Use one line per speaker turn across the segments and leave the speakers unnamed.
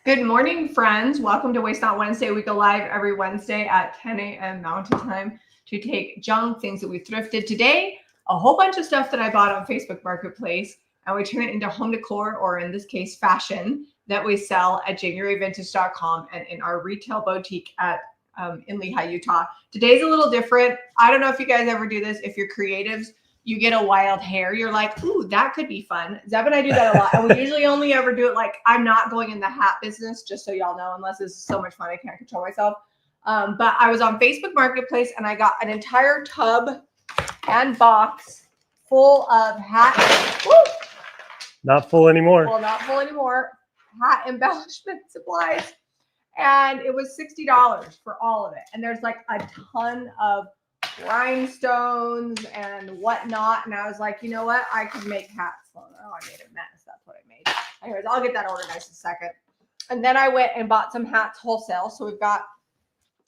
Good morning, friends. Welcome to Waste Not Wednesday. We go live every Wednesday at 10 a.m. Mountain Time to take junk, things that we thrifted. Today, a whole bunch of stuff that I bought on Facebook Marketplace, and we turn it into home decor, or in this case, fashion, that we sell at JamieRayVintage.com and in our retail boutique at in Lehi, Utah. Today's a little different. I don't know if you guys ever do this. If you're creatives, you get a wild hair. You're like, ooh, that could be fun. Zeb and I do that a lot. And we usually only ever do it like, I'm not going in the hat business, just so y'all know, unless this is so much fun, I can't control myself. But I was on Facebook Marketplace and I got an entire tub and box full of hat. Woo!
Not full anymore.
Well, not full anymore. Hat embellishment supplies. And it was $60 for all of it. And there's like a ton of rhinestones and whatnot. And I was like, you know what? I could make hats. Oh, I made a mess. That's what I made. Anyways, I'll get that organized in a second. And then I went and bought some hats wholesale. So we've got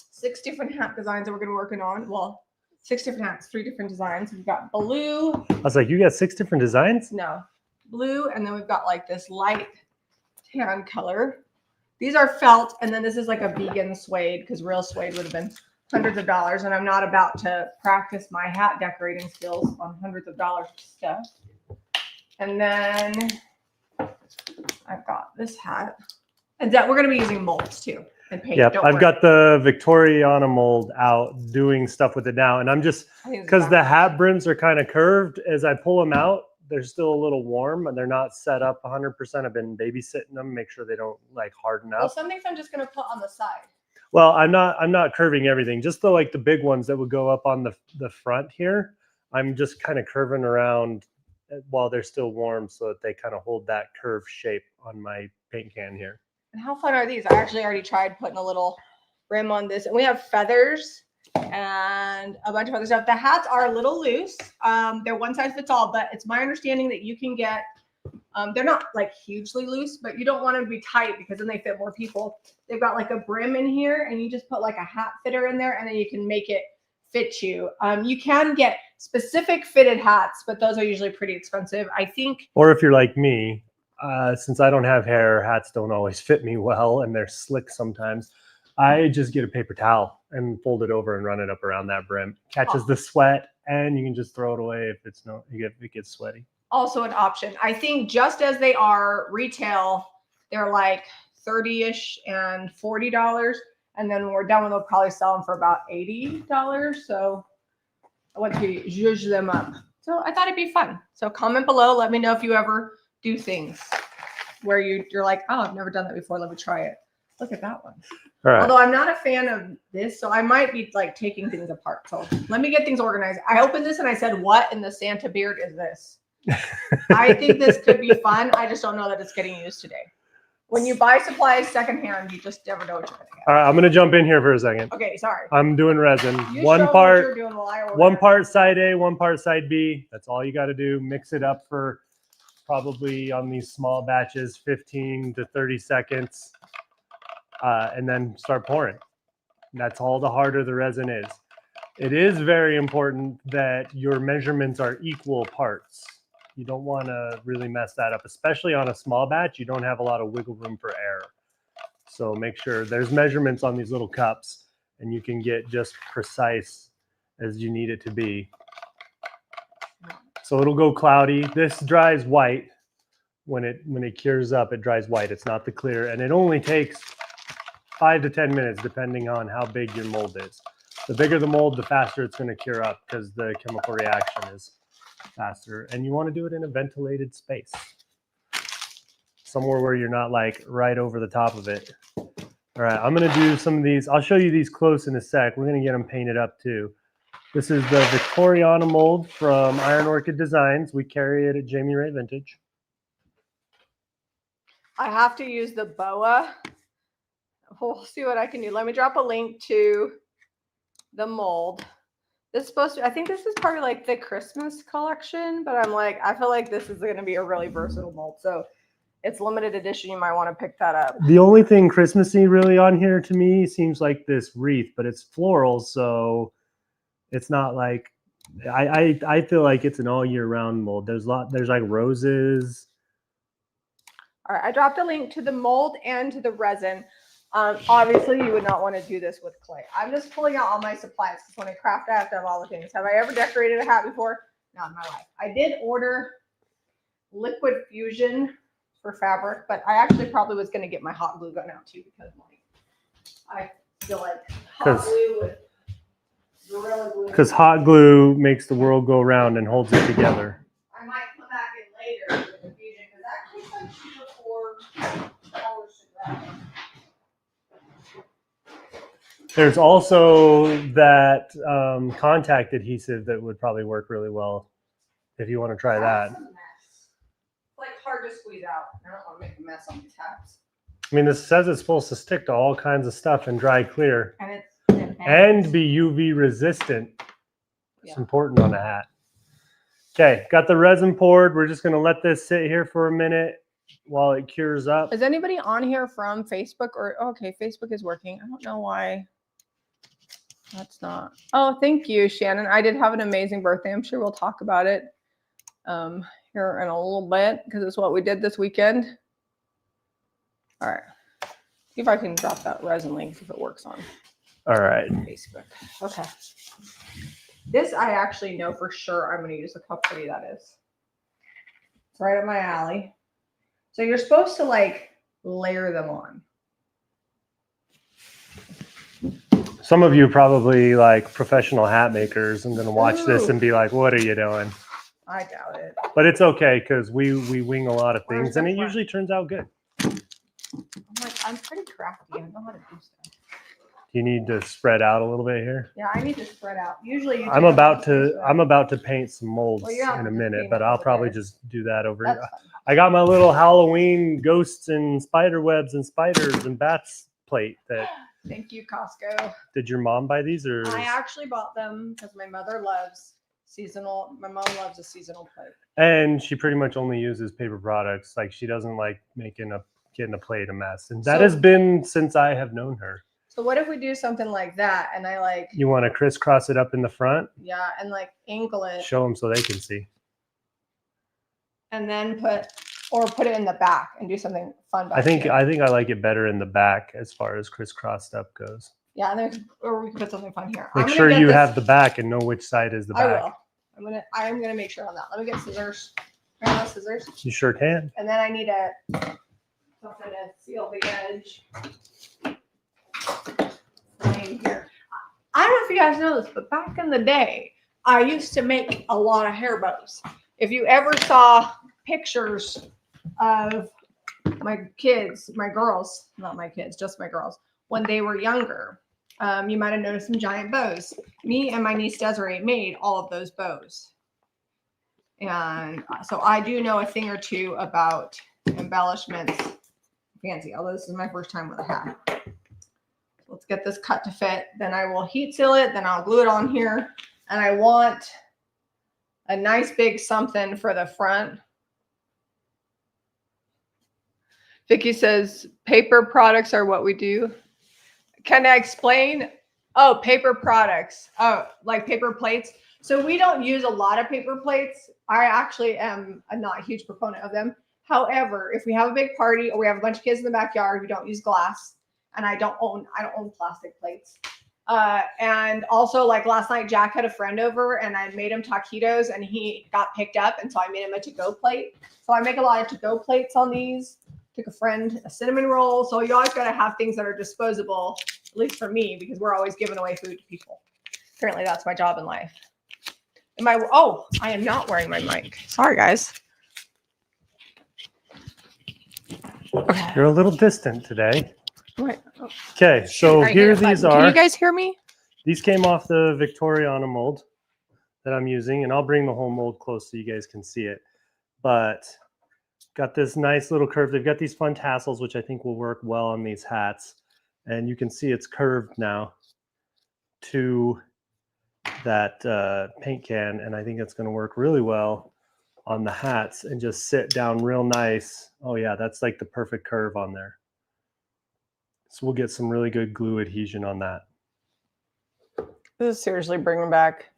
6 different hat designs that we're going to be working on. Well, 6 different hats, 3 different designs. We've got blue.
I was like, you got 6 different designs?
No, blue. And then we've got like this light tan color. These are felt. And then this is like a vegan suede, because real suede would have been hundreds of dollars, and I'm not about to practice my hat decorating skills on hundreds of dollars of stuff. And then I've got this hat, and that we're going to be using molds too and paint.
Yep, I've got the Victoriana mold out doing stuff with it now, and I'm just, because the hat brims are kind of curved, as I pull them out, they're still a little warm and they're not set up 100%. I've been babysitting them, make sure they don't like harden up.
Well, some things I'm just going to put on the side.
Well, I'm not curving everything. Just the big ones that would go up on the front here. I'm just kind of curving around while they're still warm so that they kind of hold that curved shape on my paint can here.
And how fun are these? I actually already tried putting a little rim on this, and we have feathers and a bunch of other stuff. The hats are a little loose. They're one size fits all, but it's my understanding that you can get, they're not like hugely loose, but you don't want them to be tight because then they fit more people. They've got like a brim in here, and you just put like a hat fitter in there, and then you can make it fit you. You can get specific fitted hats, but those are usually pretty expensive, I think.
Or if you're like me, since I don't have hair, hats don't always fit me well, and they're slick sometimes. I just get a paper towel and fold it over and run it up around that brim. Catches the sweat, and you can just throw it away if it gets sweaty.
Also an option. I think just as they are retail, they're like $30-ish and $40. And then when we're done with, we'll probably sell them for about $80. So once we zhuzh them up. So I thought it'd be fun. So comment below. Let me know if you ever do things where you're like, oh, I've never done that before. Let me try it. Look at that one.
All right.
Although I'm not a fan of this, so I might be like taking things apart. So let me get things organized. I opened this and I said, what in the Santa beard is this? I think this could be fun. I just don't know that it's getting used today. When you buy supplies secondhand, you just never know what you're going to get.
All right, I'm going to jump in here for a second.
Okay, sorry.
I'm doing resin. One part side A, 1 part side B. That's all you got to do. Mix it up for probably on these small batches, 15 to 30 seconds, and then start pouring. That's all the harder the resin is. It is very important that your measurements are equal parts. You don't want to really mess that up, especially on a small batch. You don't have a lot of wiggle room for error. So make sure there's measurements on these little cups, and you can get just precise as you need it to be. So it'll go cloudy. This dries white. When it cures up, it dries white. It's not the clear, and it only takes 5 to 10 minutes depending on how big your mold is. The bigger the mold, the faster it's going to cure up because the chemical reaction is faster. And you want to do it in a ventilated space, somewhere where you're not like right over the top of it. All right, I'm going to do some of these. I'll show you these close in a sec. We're going to get them painted up too. This is the Victoriana mold from Iron Orchid Designs. We carry it at Jamie Ray Vintage.
I have to use the boa. We'll see what I can do. Let me drop a link to the mold. This is supposed to, I think this is probably like the Christmas collection, but I'm like, I feel like this is going to be a really versatile mold. So it's limited edition. You might want to pick that up.
The only thing Christmassy really on here to me seems like this wreath, but it's floral. So it's not like, I feel like it's an all year round mold. There's like roses.
All right, I dropped a link to the mold and to the resin. Obviously, you would not want to do this with clay. I'm just pulling out all my supplies because when I craft, I have to have all the things. Have I ever decorated a hat before? Not in my life. I did order liquid fusion for fabric, but I actually probably was going to get my hot glue gun out too because I feel like hot glue with Gorilla Glue.
Because hot glue makes the world go round and holds it together.
I might come back in later with the fusion because that takes like 2 to 4 hours to dry.
There's also that contact adhesive that would probably work really well if you want to try that.
That's a mess. It's like hard to squeeze out. I don't want to make a mess on these hats.
I mean, this says it's supposed to stick to all kinds of stuff and dry clear.
And
be UV resistant. It's
Yeah.
important on a hat. Okay, got the resin poured. We're just going to let this sit here for a minute while it cures up.
Is anybody on here from Facebook or okay, Facebook is working. I don't know why that's not. Oh, thank you, Shannon. I did have an amazing birthday. I'm sure we'll talk about it here in a little bit because it's what we did this weekend. All right. See if I can drop that resin link if it works on
All right.
Facebook. Okay. This I actually know for sure I'm going to use. Look how pretty that is. It's right up my alley. So you're supposed to like layer them on.
Some of you probably like professional hat makers and going to watch this
Ooh.
and be like, what are you doing?
I doubt it.
But it's okay because we wing a lot of
Where's
things
the
and it
front?
usually turns out good.
I'm pretty crafty. I know how to do stuff.
You need to spread out a little bit here.
Yeah, I need to spread out. Usually you
I'm
do
about
have
to
spread.
paint some molds
Well, you don't have
in a
to
minute,
paint
but
it
I'll
over
probably
there.
just do that over
That's
here.
fine.
I got my little Halloween ghosts and spider webs and spiders and bats plate that
Thank you, Costco.
did your mom buy these or
I actually bought them because my mother loves seasonal. My mom loves a seasonal plate.
and she pretty much only uses paper products. Like she doesn't like getting a plate a mess. And that
So-
has been since I have known her.
So what if we do something like that and I like,
You want to crisscross it up in the front?
yeah, and like angle it
Show them so they can see.
and then put it in the back and do something fun back
I think
here.
I like it better in the back as far as crisscrossed up goes.
Yeah, and then or we can put something fun here.
Make
I'm gonna
sure
get
you
this-
have the back and know which side is the
I
back.
will. I'm gonna make sure on that. Let me get scissors. Can I have scissors?
You sure can.
And then I need something to seal the edge. Right here. I don't know if you guys know this, but back in the day, I used to make a lot of hair bows. If you ever saw pictures of my kids, my girls, not my kids, just my girls, when they were younger, you might have noticed some giant bows. Me and my niece Desiree made all of those bows. And so I do know a thing or two about embellishments. Fancy, although this is my first time with a hat. Let's get this cut to fit. Then I will heat seal it. Then I'll glue it on here. And I want a nice big something for the front. Vicky says, paper products are what we do. Can I explain? Oh, paper products. Oh, like paper plates. So we don't use a lot of paper plates. I actually am not a huge proponent of them. However, if we have a big party or we have a bunch of kids in the backyard, we don't use glass. And I don't own plastic plates. And also like last night, Jack had a friend over and I made him taquitos and he got picked up. And so I made him a to-go plate. So I make a lot of to-go plates on these. Took a friend a cinnamon roll. So you always got to have things that are disposable, at least for me, because we're always giving away food to people. Apparently that's my job in life. I am not wearing my mic. Sorry, guys. Okay.
You're a little distant today.
Right.
Okay, so
Right
here
here,
these
but
are.
Can you guys hear me?
These came off the Victoriana mold that I'm using, and I'll bring the whole mold close so you guys can see it. But got this nice little curve. They've got these fun tassels, which I think will work well on these hats. And you can see it's curved now to that paint can, and I think it's going to work really well on the hats and just sit down real nice. Oh yeah, that's like the perfect curve on there. So we'll get some really good glue adhesion on that.
This is seriously bringing back.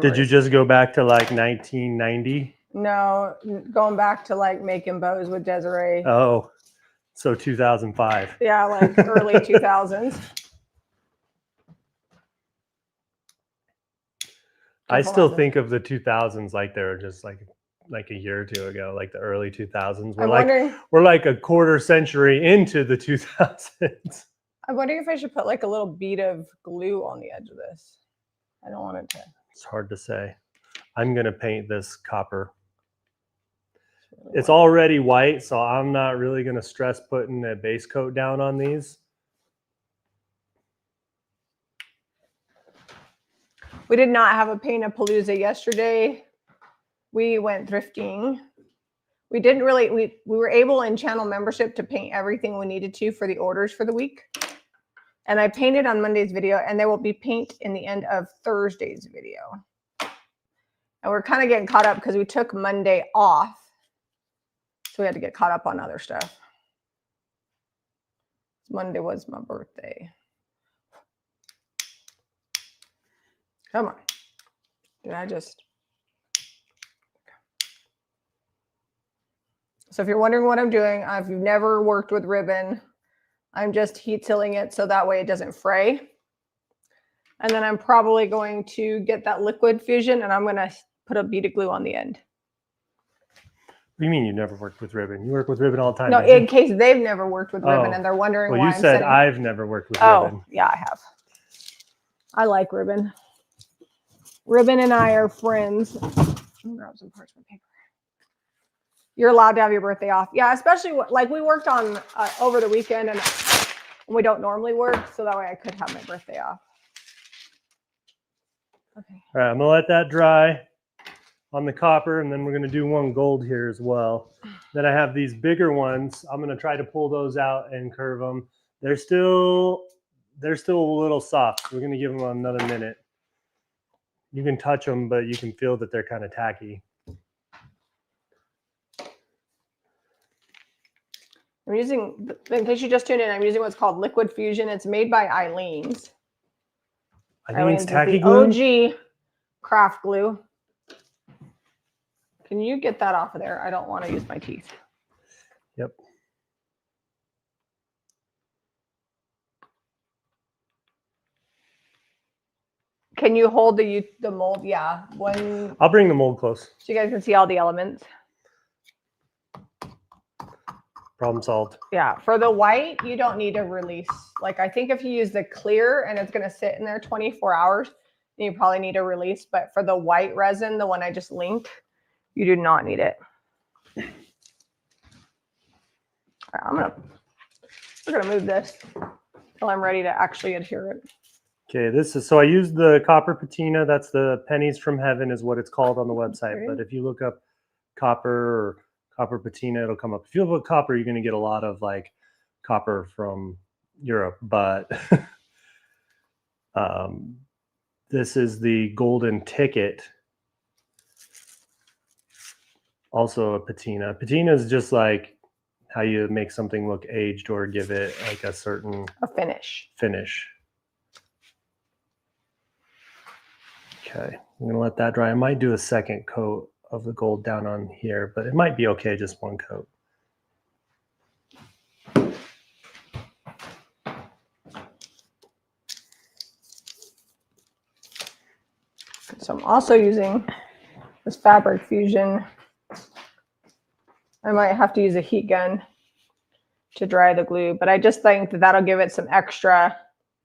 Did you just go back to like 1990
No, going back to like making bows with Desiree.
Oh, so 2005.
Yeah, like early 2000s.
I still think of the 2000s like they were just like a year or two ago, like the early 2000s. We're like a quarter century into the 2000s.
I'm wondering if I should put like a little bead of glue on the edge of this. I don't want it to.
It's hard to say. I'm going to paint this copper.
Really
it's already white, so I'm not really going to stress putting a base coat down on these.
We did not have a paint-a-palooza yesterday. We went thrifting. We didn't really, we were able in channel membership to paint everything we needed to for the orders for the week. And I painted on Monday's video, and there will be paint in the end of Thursday's video. And we're kind of getting caught up because we took Monday off. So we had to get caught up on other stuff. Monday was my birthday. Come on. Did I just? So if you're wondering what I'm doing, if you've never worked with ribbon, I'm just heat sealing it so that way it doesn't fray. And then I'm probably going to get that liquid fusion, and I'm going to put a bead of glue on the end.
What do you mean you never worked with ribbon? You work with ribbon all the time.
No, in case they've never worked with ribbon and they're wondering why.
Well, you said I've never worked with ribbon.
Oh, yeah, I have. I like ribbon. Ribbon and I are friends. Let me grab some parchment paper. You're allowed to have your birthday off. Yeah, especially like we worked on over the weekend, and we don't normally work, so that way I could have my birthday off. Okay.
All right, I'm gonna let that dry on the copper, and then we're gonna do one gold here as well. Then I have these bigger ones. I'm gonna try to pull those out and curve them. They're still a little soft. We're gonna give them another minute. You can touch them, but you can feel that they're kind of tacky.
I'm using, in case you just tuned in, I'm using what's called Liquid Fusion. It's made by Eileen's.
Eileen's tacky glue?
OG craft glue. Can you get that off of there? I don't want to use my teeth.
Yep.
Can you hold the mold? Yeah.
I'll bring the mold close.
So you guys can see all the elements.
Problem solved.
Yeah. For the white, you don't need a release. Like I think if you use the clear and it's going to sit in there 24 hours, then you probably need a release. But for the white resin, the one I just linked, you do not need it. All right, we're gonna move this until I'm ready to actually adhere it.
Okay, so I used the copper patina. That's the pennies from heaven is what it's called on the website.
Okay.
But if you look up copper or copper patina, it'll come up. If you look up copper, you're gonna get a lot of like copper from Europe. But this is the golden ticket. Also a patina. Patina is just like how you make something look aged or give it like a certain
finish.
Okay, I'm gonna let that dry. I might do a second coat of the gold down on here, but it might be okay, just one coat.
So I'm also using this fabric fusion. I might have to use a heat gun to dry the glue, but I just think that that'll give it some extra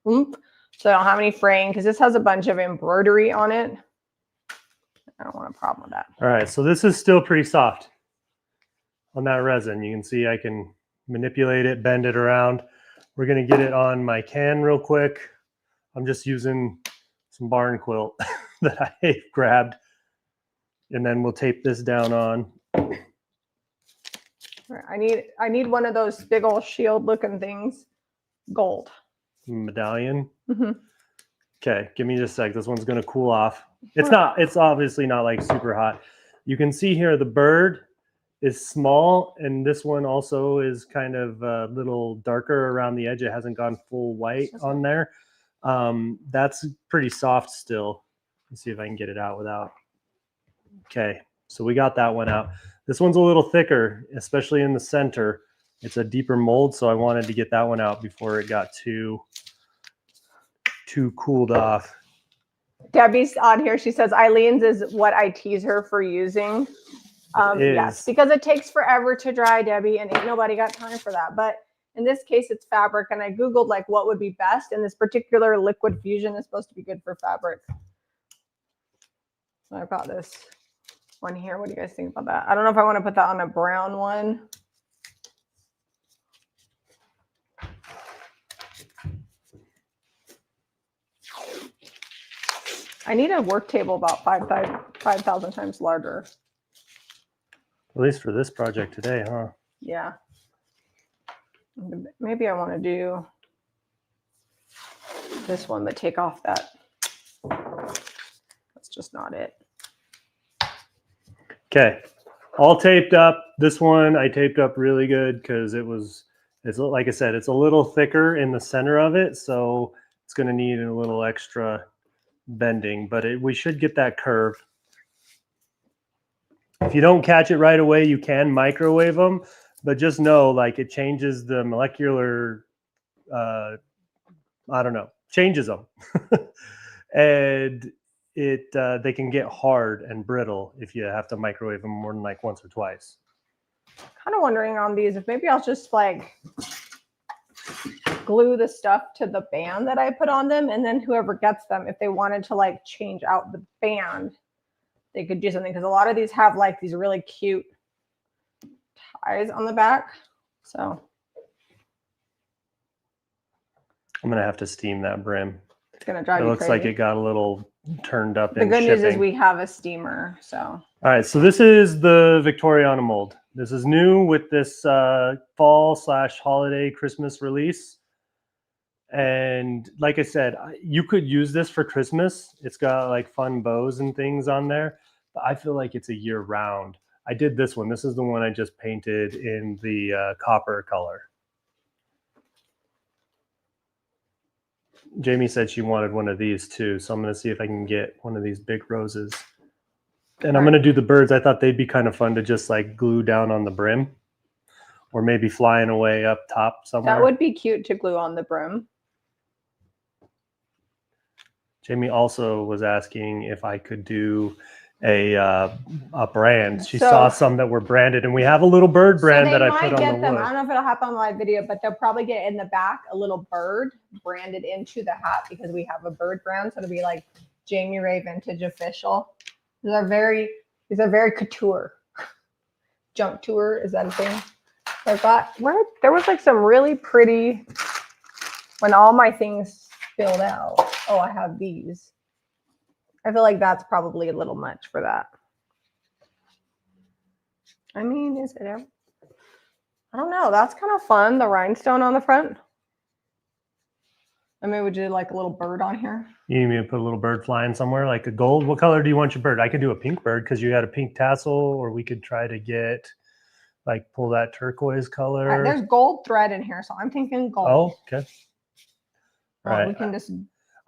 oomph so I don't have any fraying, because this has a bunch of embroidery on it. I don't want a problem with that.
All right, so this is still pretty soft on that resin. You can see I can manipulate it, bend it around. We're gonna get it on my can real quick. I'm just using some barn quilt that I grabbed, and then we'll tape this down on.
I need one of those big old shield looking things, gold.
Medallion.
Mm-hmm.
Okay, give me just a sec. This one's gonna cool off. It's obviously not like super hot. You can see here the bird is small, and this one also is kind of a little darker around the edge. It hasn't gone full white on there. That's pretty soft still. Let's see if I can get it out without. Okay, So we got that one out. This one's a little thicker, especially in the center. It's a deeper mold, so I wanted to get that one out before it got too cooled off.
Debbie's on here. She says Eileen's is what I tease her for using. Yes, because it takes forever to dry, Debbie, and ain't nobody got time for that. But in this case, it's fabric, and I Googled like what would be best, and this particular liquid fusion is supposed to be good for fabric. So I've got this one here. What do you guys think about that? I don't know if I want to put that on a brown one. I need a work table about 5,000 times larger.
At least for this project today, huh?
Yeah. Maybe I want to do this one, but take off that. That's just not it.
Okay. All taped up. This one I taped up really good because it's like I said, it's a little thicker in the center of it. So it's going to need a little extra bending, but we should get that curve. If you don't catch it right away, you can microwave them, but just know like it changes the molecular, I don't know, changes them. And they can get hard and brittle if you have to microwave them more than like once or twice.
Kind of wondering on these if maybe I'll just like glue the stuff to the band that I put on them, and then whoever gets them, if they wanted to like change out the band, they could do something, because a lot of these have like these really cute ties on the back. So
I'm gonna have to steam that brim.
It's gonna drive you
crazy. It looks like it got a little turned up. The good news
is we have a steamer. So
all right, so this is the Victoriana mold. This is new with this fall/holiday Christmas release. And like I said, you could use this for Christmas. It's got like fun bows and things on there. But I feel like it's a year round. I did this one. This is the one I just painted in the copper color. Jamie said she wanted one of these too. So I'm going to see if I can get one of these big roses. And I'm going to do the birds. I thought they'd be kind of fun to just like glue down on the brim, or maybe flying away up top somewhere.
That would be cute to glue on the brim.
Jamie also was asking if I could do a brand. She saw some that were branded, and we have a little bird brand that I put on the wood.
I don't know if it'll happen on the live video, but they'll probably get in the back a little bird branded into the hat, because we have a bird brand. So it'll be like Jamie Ray Vintage Official. These are very couture. Junk tour, is that a thing? I've got there was like some really pretty, when all my things filled out. Oh, I have these. I feel like that's probably a little much for that. I mean, is it ever? I don't know. That's kind of fun. The rhinestone on the front. I mean, would you like a little bird on here?
You need me to put a little bird flying somewhere, like a gold? What color do you want your bird? I could do a pink bird because you had a pink tassel, or we could try to get, like, pull that turquoise color.
There's gold thread in here, so I'm thinking gold.
Oh, okay. All right.
We can just.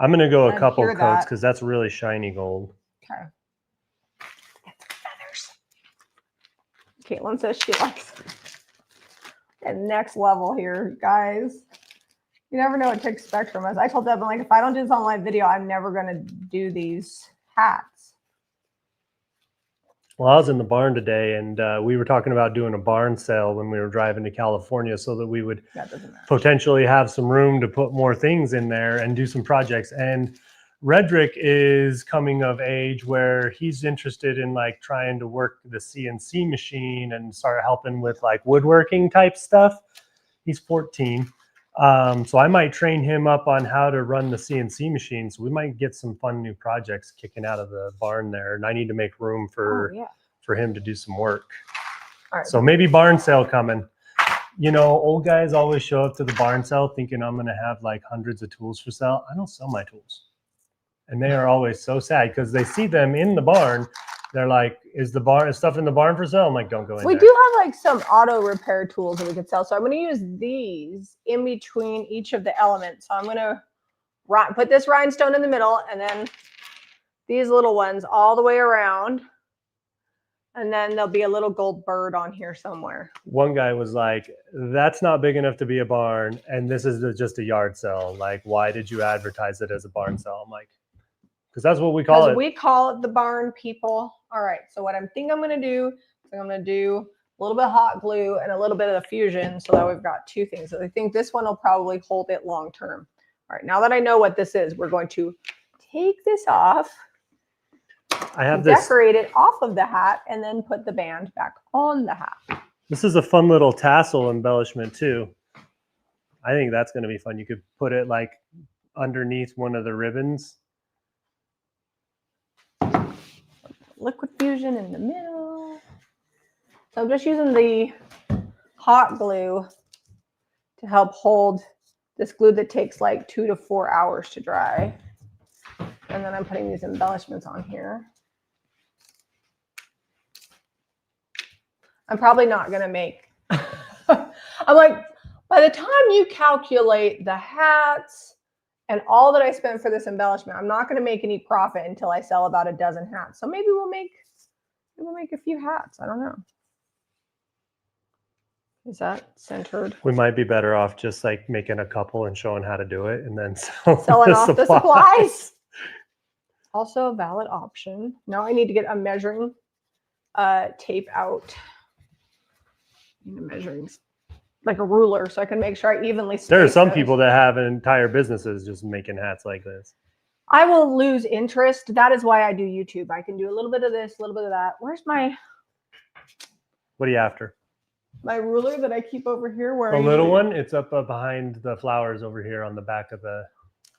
I'm going to go a couple coats because that's really shiny gold.
Okay. Get the feathers. Caitlin says she likes the next level here, guys. You never know what to expect from us. I told Devin, like, if I don't do this on live video, I'm never going to do these hats.
Well, I was in the barn today, and we were talking about doing a barn sale when we were driving to California, so that we would potentially have some room to put more things in there and do some projects. And Redrick is coming of age where he's interested in like trying to work the CNC machine and start helping with like woodworking type stuff. He's 14. So I might train him up on how to run the CNC machine. So we might get some fun new projects kicking out of the barn there. And I need to make room for him to do some work. All right. So maybe barn sale coming. You know, old guys always show up to the barn sale thinking I'm going to have like hundreds of tools for sale. I don't sell my tools. And they are always so sad because they see them in the barn. They're like, is stuff in the barn for sale? I'm like, don't go in there.
We do have like some auto repair tools that we could sell. So I'm going to use these in between each of the elements. So I'm going to put this rhinestone in the middle, and then these little ones all the way around. And then there'll be a little gold bird on here somewhere.
One guy was like, that's not big enough to be a barn. And this is just a yard sale. Like, why did you advertise it as a barn sale? I'm like, because that's what we call it.
We call it the barn, people. All right. So what I'm going to do is I'm going to do a little bit of hot glue and a little bit of the fusion so that we've got two things. So I think this one will probably hold it long term. All right. Now that I know what this is, we're going to take this off.
I have
decorate it off of the hat and then put the band back on the hat.
This is a fun little tassel embellishment too. I think that's going to be fun. You could put it like underneath one of the ribbons.
Liquid fusion in the middle. So I'm just using the hot glue to help hold this glue that takes like 2 to 4 hours to dry. And then I'm putting these embellishments on here. I'm probably not going to make, I'm like, by the time you calculate the hats and all that I spent for this embellishment, I'm not going to make any profit until I sell about a dozen hats. So maybe we'll make a few hats. I don't know. Is that centered?
We might be better off just like making a couple and showing how to do it and then
selling off the supplies. Also a valid option. Now I need to get a measuring tape out. I need a measuring, like a ruler, so I can make sure I evenly space.
There are some people that have entire businesses just making hats like this.
I will lose interest. That is why I do YouTube. I can do a little bit of this, a little bit of that. Where's my...
What are you after?
My ruler that I keep over here. Where
the little one? It's up behind the flowers over here on the back of the...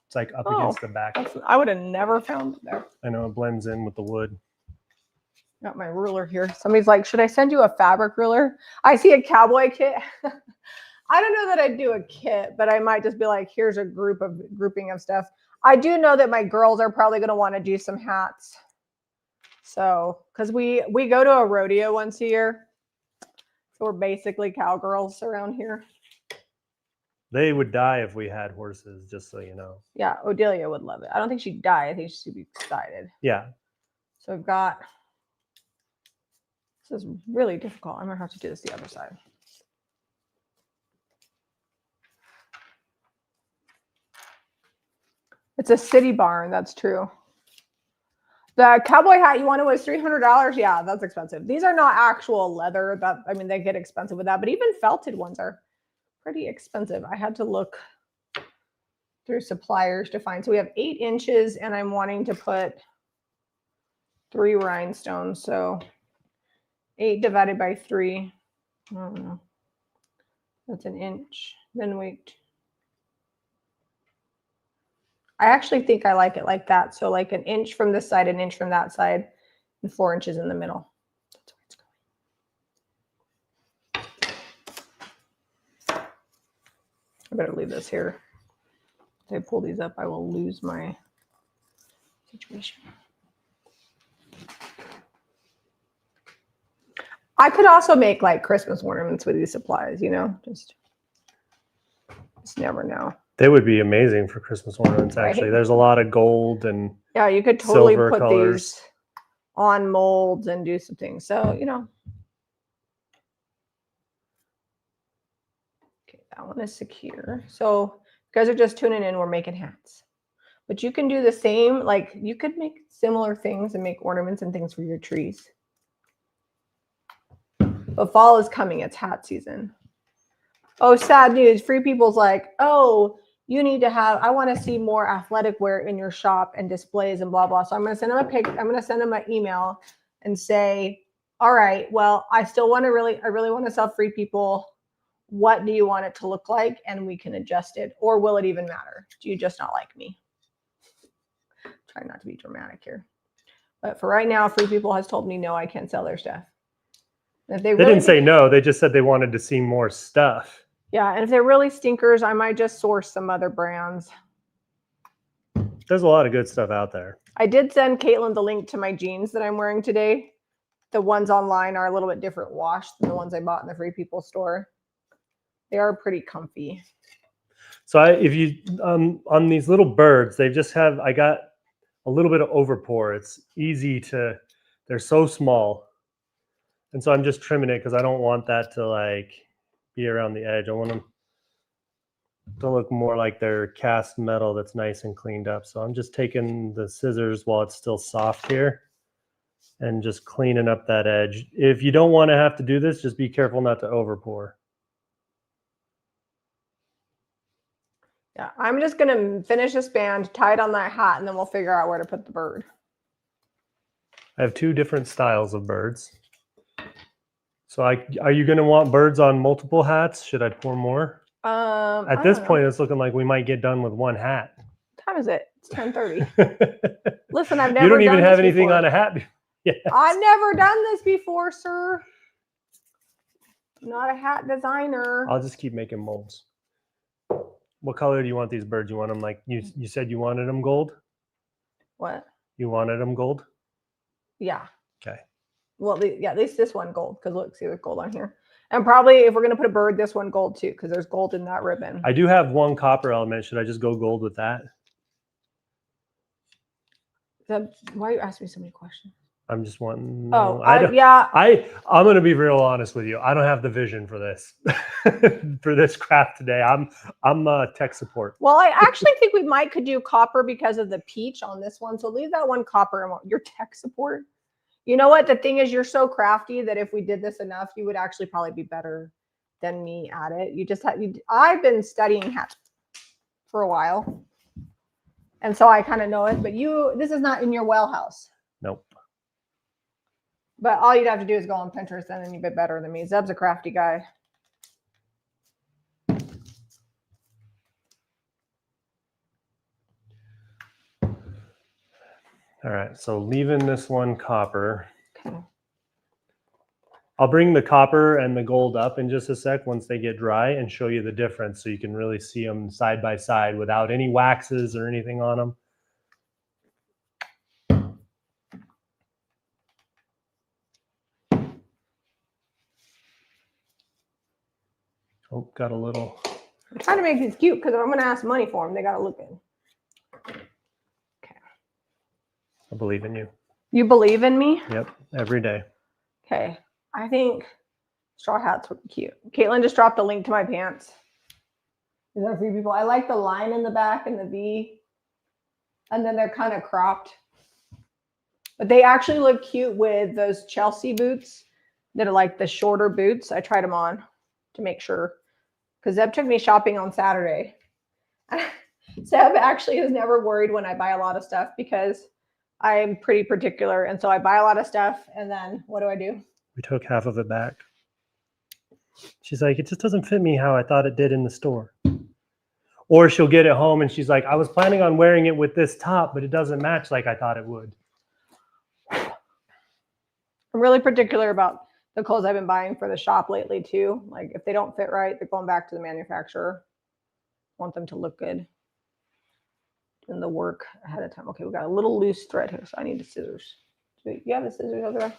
It's like up against the back.
I would have never found it there.
I know, it blends in with the wood.
Got my ruler here. Somebody's like, should I send you a fabric ruler? I see a cowboy kit. I don't know that I'd do a kit, but I might just be like, here's a grouping of stuff. I do know that my girls are probably going to want to do some hats. So, because we go to a rodeo once a year. So we're basically cowgirls around here.
They would die if we had horses, just so you know.
Yeah, Odelia would love it. I don't think she'd die. I think she'd be excited.
Yeah.
So I've got... This is really difficult. I'm going to have to do this the other side. It's a city barn. That's true. The cowboy hat you wanted was $300. Yeah, that's expensive. These are not actual leather. I mean, they get expensive with that, but even felted ones are pretty expensive. I had to look through suppliers to find. So we have 8 inches and I'm wanting to put 3 rhinestones. So 8 divided by 3. I don't know. That's an inch. Then wait. I actually think I like it like that. So like an inch from this side, an inch from that side, and 4 inches in the middle. That's where it's going. I better leave this here. If I pull these up, I will lose my situation. I could also make like Christmas ornaments with these supplies, you know, just never know.
They would be amazing for Christmas ornaments, actually. Right. There's a lot of gold and
yeah, you could totally put
colors.
These on molds and do some things. So, you know. Okay, that one is secure. So you guys are just tuning in, we're making hats. But you can do the same, like you could make similar things and make ornaments and things for your trees. But fall is coming, it's hat season. Oh, sad news. Free People's like, oh, you need to have, I want to see more athletic wear in your shop and displays and blah, blah. So I'm going to send them a pic. I'm going to send them an email and say, all right, well, I really want to sell Free People. What do you want it to look like? And we can adjust it. Or will it even matter? Do you just not like me? Try not to be dramatic here. But for right now, Free People has told me, no, I can't sell their stuff. If they
didn't say no. They just said they wanted to see more stuff.
Yeah, and if they're really stinkers, I might just source some other brands.
There's a lot of good stuff out there.
I did send Caitlin the link to my jeans that I'm wearing today. The ones online are a little bit different wash than the ones I bought in the Free People store. They are pretty comfy.
So if you on these little birds, they just have, I got a little bit of overpour. It's easy to, they're so small. And so I'm just trimming it because I don't want that to like be around the edge. I want them to look more like they're cast metal that's nice and cleaned up. So I'm just taking the scissors while it's still soft here and just cleaning up that edge. If you don't want to have to do this, just be careful not to over pour.
Yeah, I'm just going to finish this band, tie it on that hat, and then we'll figure out where to put the bird.
I have 2 different styles of birds. So are you going to want birds on multiple hats? Should I pour more? At this point, it's looking like we might get done with 1 hat.
What time is it? It's 10:30. Listen, I've never
You don't even
done
have
this
anything
before.
on a hat. Yes.
I've never done this before, sir. I'm not a hat designer.
I'll just keep making molds. What color do you want these birds? You want them like you said you wanted them gold?
What?
You wanted them gold?
Yeah.
Okay.
Well, yeah, at least this one gold, because look, see, there's gold on here. And probably if we're going to put a bird, this one gold too, because there's gold in that ribbon.
I do have 1 copper element. Should I just go gold with that?
Why are you asking me so many questions?
I'm just wanting.
Oh,
yeah. I'm going to be real honest with you. I don't have the vision for this, for this craft today. I'm tech support.
Well, I actually think we could do copper because of the peach on this one. So leave that 1 copper and your tech support. You know what? The thing is, you're so crafty that if we did this enough, you would actually probably be better than me at it. You just I've been studying hats for a while. And so I kind of know it, but this is not in your wheelhouse.
Nope.
But all you'd have to do is go on Pinterest and then you'd be better than me. Zeb's a crafty guy.
All right, so leaving this 1 copper.
Okay.
I'll bring the copper and the gold up in just a sec once they get dry and show you the difference so you can really see them side by side without any waxes or anything on them. Oh, got a little.
I'm trying to make these cute because if I'm going to ask money for them, they got to look good. Okay.
I believe in you. You
believe in me?
Yep, every day.
Okay. I think straw hats would be cute. Caitlin just dropped the link to my pants. Is that for you people? I like the line in the back and the V. And then they're kind of cropped. But they actually look cute with those Chelsea boots that are like the shorter boots. I tried them on to make sure. Because Zeb took me shopping on Saturday. Zeb actually is never worried when I buy a lot of stuff because I'm pretty particular. And so I buy a lot of stuff. And then what do?
We took half of it back. She's like, it just doesn't fit me how I thought it did in the store. Or she'll get it home and she's like, I was planning on wearing it with this top, but it doesn't match like I thought it would.
I'm really particular about the clothes I've been buying for the shop lately too. Like if they don't fit right, they're going back to the manufacturer. I want them to look good. And the work ahead of time. Okay, we got a little loose thread here, so I need the scissors. Do you have the scissors over there?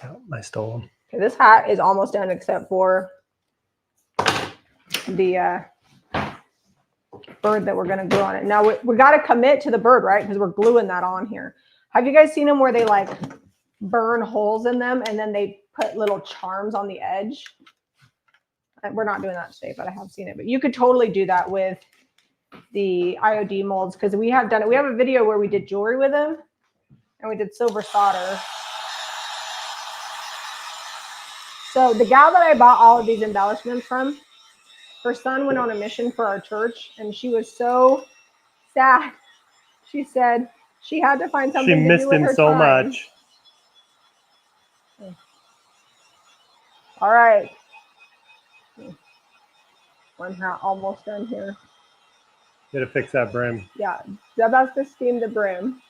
Yeah, I stole them.
Okay, this hat is almost done except for the bird that we're going to glue on it. Now we got to commit to the bird, right? Because we're gluing that on here. Have you guys seen them where they like burn holes in them and then they put little charms on the edge? We're not doing that today, but I have seen it. But you could totally do that with the IOD molds because we have done it. We have a video where we did jewelry with them and we did silver solder. So the gal that I bought all of these embellishments from, her son went on a mission for our church and she was so sad. She said she had to find something
she
to
missed
do with
him
her
so
time.
much.
All right. One hat almost done here.
Gotta fix that brim.
Yeah, Zeb has to steam the brim.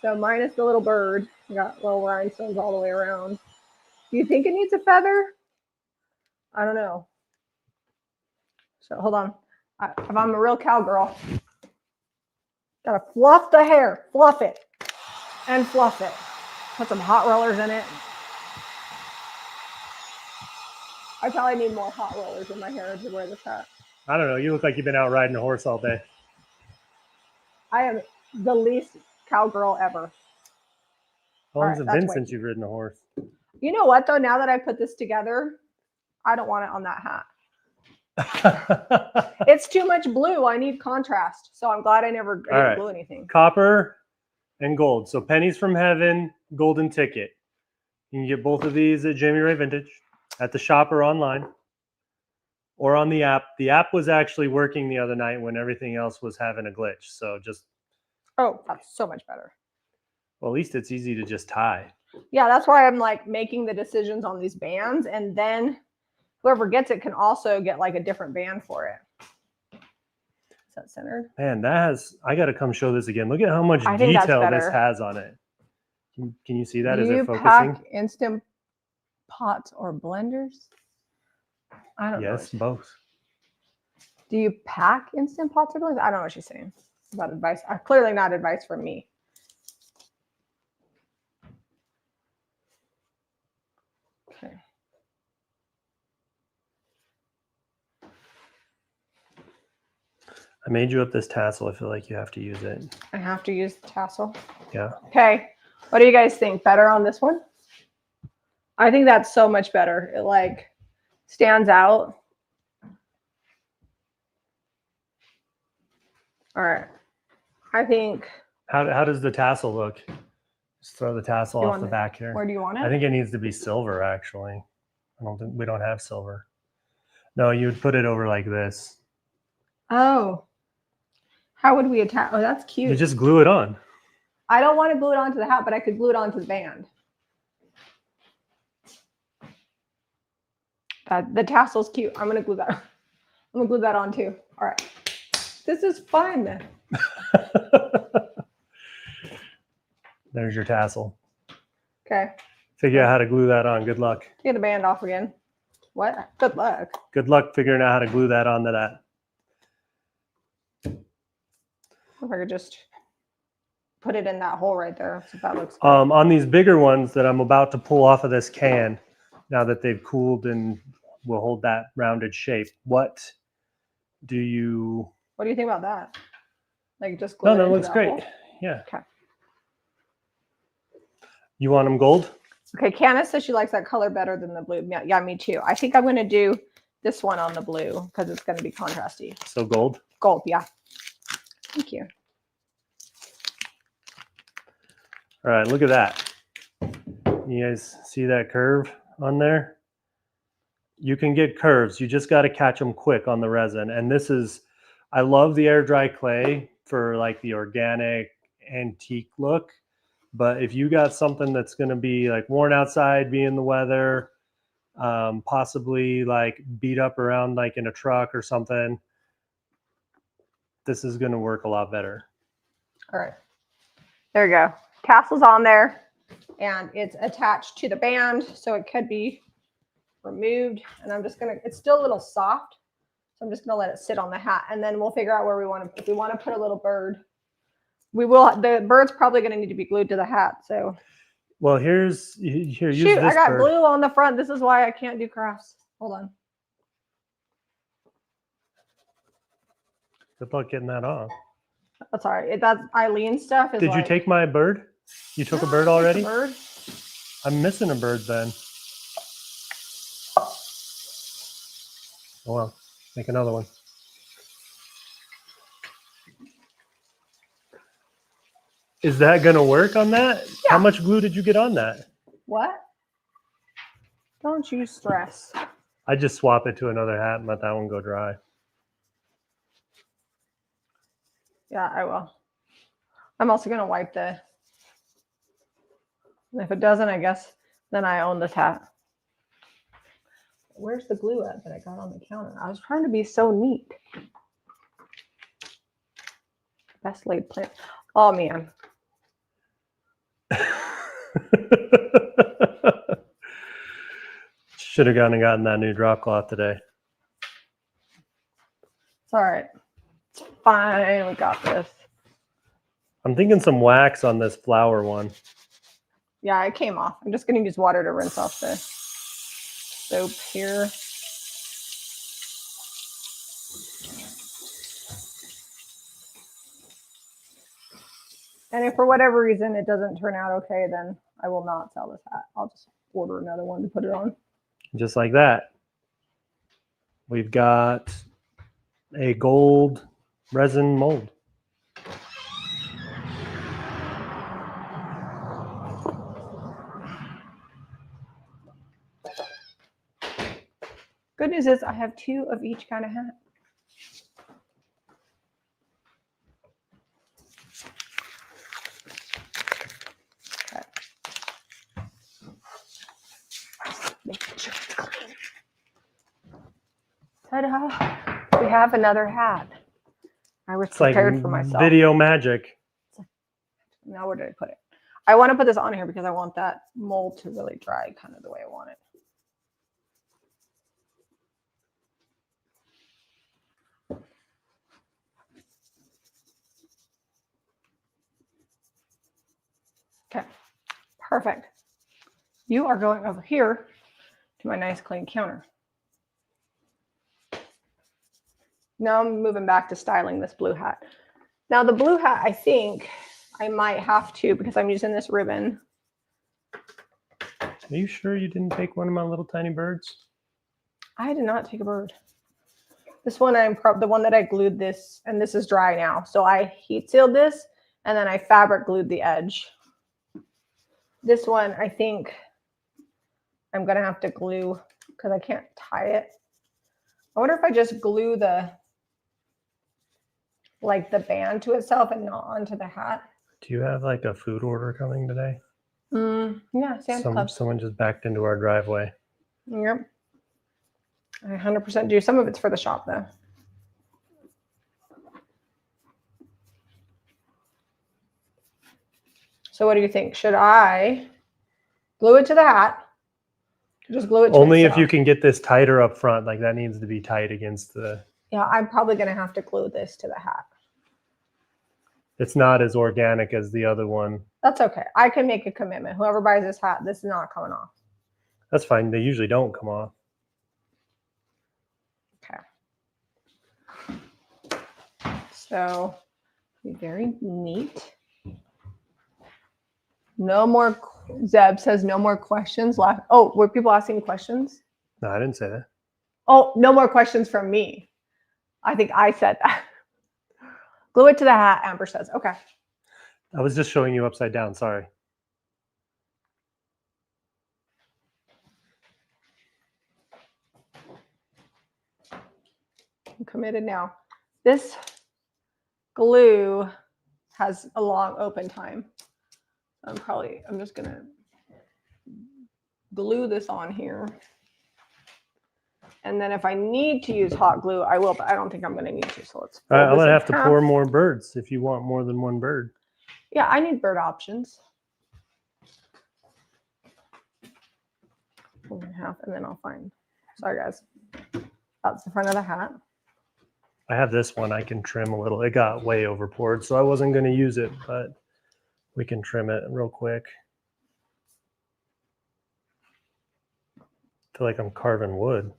So minus the little bird, we got little rhinestones all the way around. Do you think it needs a feather? I don't know. So hold on. If I'm a real cowgirl, gotta fluff the hair, fluff it, and fluff it. Put some hot rollers in it. I probably need more hot rollers in my hair to wear this hat.
I don't know. You look like you've been out riding a horse all day.
I am the least cowgirl ever.
How long has it been since you've ridden a horse?
You know what though? Now that I put this together, I don't want it on that hat. It's too much blue. I need contrast. So I'm glad I didn't glue anything.
Copper and gold. So pennies from heaven, golden ticket. You can get both of these at Jamie Ray Vintage, at the shop or online, or on the app. The app was actually working the other night when everything else was having a glitch. So just...
Oh, that's so much better.
Well, at least it's easy to just tie.
Yeah, that's why I'm like making the decisions on these bands, and then whoever gets it can also get like a different band for it. Is that centered?
Man, I got to come show this again. Look at how much detail this has on it. Can you see that? Is it focusing?
Pack Instant Pots or blenders? I don't know.
Yes, both.
Do you pack Instant Pots or blenders? I don't know what she's saying about advice. Clearly not advice from me. Okay.
I made you up this tassel. I feel like you have to use it.
I have to use the tassel?
Yeah.
Okay. What do you guys think? Better on this one? I think that's so much better. It like stands out. All right. I think.
How does the tassel look? Just throw the tassel off the back here.
Where do you want it?
I think it needs to be silver, actually. We don't have silver. No, you would put it over like this.
Oh. How would we attach? Oh, that's cute.
You just glue it on.
I don't want to glue it onto the hat, but I could glue it onto the band. The tassel's cute. I'm gonna glue that. I'm gonna glue that on too. All right. This is fun.
There's your tassel.
Okay.
Figure out how to glue that on. Good luck.
Get the band off again. What? Good luck.
Good luck figuring out how to glue that onto that.
If I could just put it in that hole right there. So that looks good.
On these bigger ones that I'm about to pull off of this can, now that they've cooled and will hold that rounded shape, what do you
think about that? Like just glue
No,
it
that looks great.
hole?
Yeah.
Okay.
You want them gold?
Okay, Candace says she likes that color better than the blue. Yeah, me too. I think I'm going to do this one on the blue because it's going to be contrasty.
So gold?
Gold, yeah. Thank you.
All right, look at that. You guys see that curve on there? You can get curves. You just got to catch them quick on the resin. And this is, I love the air dry clay for like the organic antique look. But if you got something that's going to be like worn outside, be in the weather, possibly like beat up around like in a truck or something, this is going to work a lot better. All right.
There you go. Tassel's on there and it's attached to the band. So it could be removed. And I'm just going to, it's still a little soft. So I'm just going to let it sit on the hat. And then we'll figure out where we want to, if we want to put a little bird. We will. The bird's probably going to need to be glued to the hat. So,
well, here. Use
shoot, I got glue on the front. This is why I can't do crafts. Hold on.
Good luck getting that off.
That's all right. That's Eileen's stuff.
Did you take my bird? You took a bird already?
Bird?
I'm missing a bird then. Oh well, make another one. Is that going to work on that? Yeah. How much glue did you get on that?
What? Don't you stress.
I just swap it to another hat and let that one go dry.
Yeah, I will. I'm also going to wipe the... If it doesn't, I guess, then I own this hat. Where's the glue at that I got on the counter? I was trying to be so neat. Best laid plan. Oh, man.
Should have gone and gotten that new drop cloth today.
It's all right. It's fine. We got this.
I'm thinking some wax on this flower one.
Yeah, it came off. I'm just going to use water to rinse off the soap here. And if for whatever reason it doesn't turn out okay, then I will not sell this hat. I'll just order another one to put it on.
Just like that. We've got a gold resin mold.
Good news is I have 2 of each kind of hat. Making sure it's clean. Ta-da! We have another hat. I was prepared for myself.
Video magic.
Now where did I put it? I want to put this on here because I want that mold to really dry kind of the way I want it. Okay, perfect. You are going over here to my nice clean counter. Now I'm moving back to styling this blue hat. Now the blue hat, I think I might have to, because I'm using this ribbon.
Are you sure you didn't take one of my little tiny birds?
I did not take a bird. This one, the one that I glued this, and this is dry now. So I heat sealed this, and then I fabric glued the edge. This one, I think I'm going to have to glue because I can't tie it. I wonder if I just glue the band to itself and not onto the hat.
Do you have like a food order coming today?
Yeah, Sam's Club.
Someone just backed into our driveway.
Yep. I 100% do. Some of it's for the shop though. So what do you think? Should I glue it to the hat? Just glue it to
Only
itself?
if you can get this tighter up front. Like that needs to be tight against the...
Yeah, I'm probably going to have to glue this to the hat.
It's not as organic as the other one.
That's okay. I can make a commitment. Whoever buys this hat, this is not coming off.
That's fine. They usually don't come off.
Okay. So, be very neat. No more, Zeb says no more questions left. Oh, were people asking questions?
No, I didn't say that.
Oh, no more questions from me. I think I said that. Glue it to the hat, Amber says. Okay.
I was just showing you upside down. Sorry.
I'm committed now. This glue has a long open time. I'm just going to glue this on here. And then if I need to use hot glue, I will, but I don't think I'm going to need to. So let's.
All right, I'm going to have to pour more birds if you want more than one bird.
Yeah, I need bird options. Fold in half, and then I'll find. Sorry, guys. That's the front of the hat.
I have this one I can trim a little. It got way over poured, so I wasn't going to use it, but we can trim it real quick. I feel like I'm carving wood.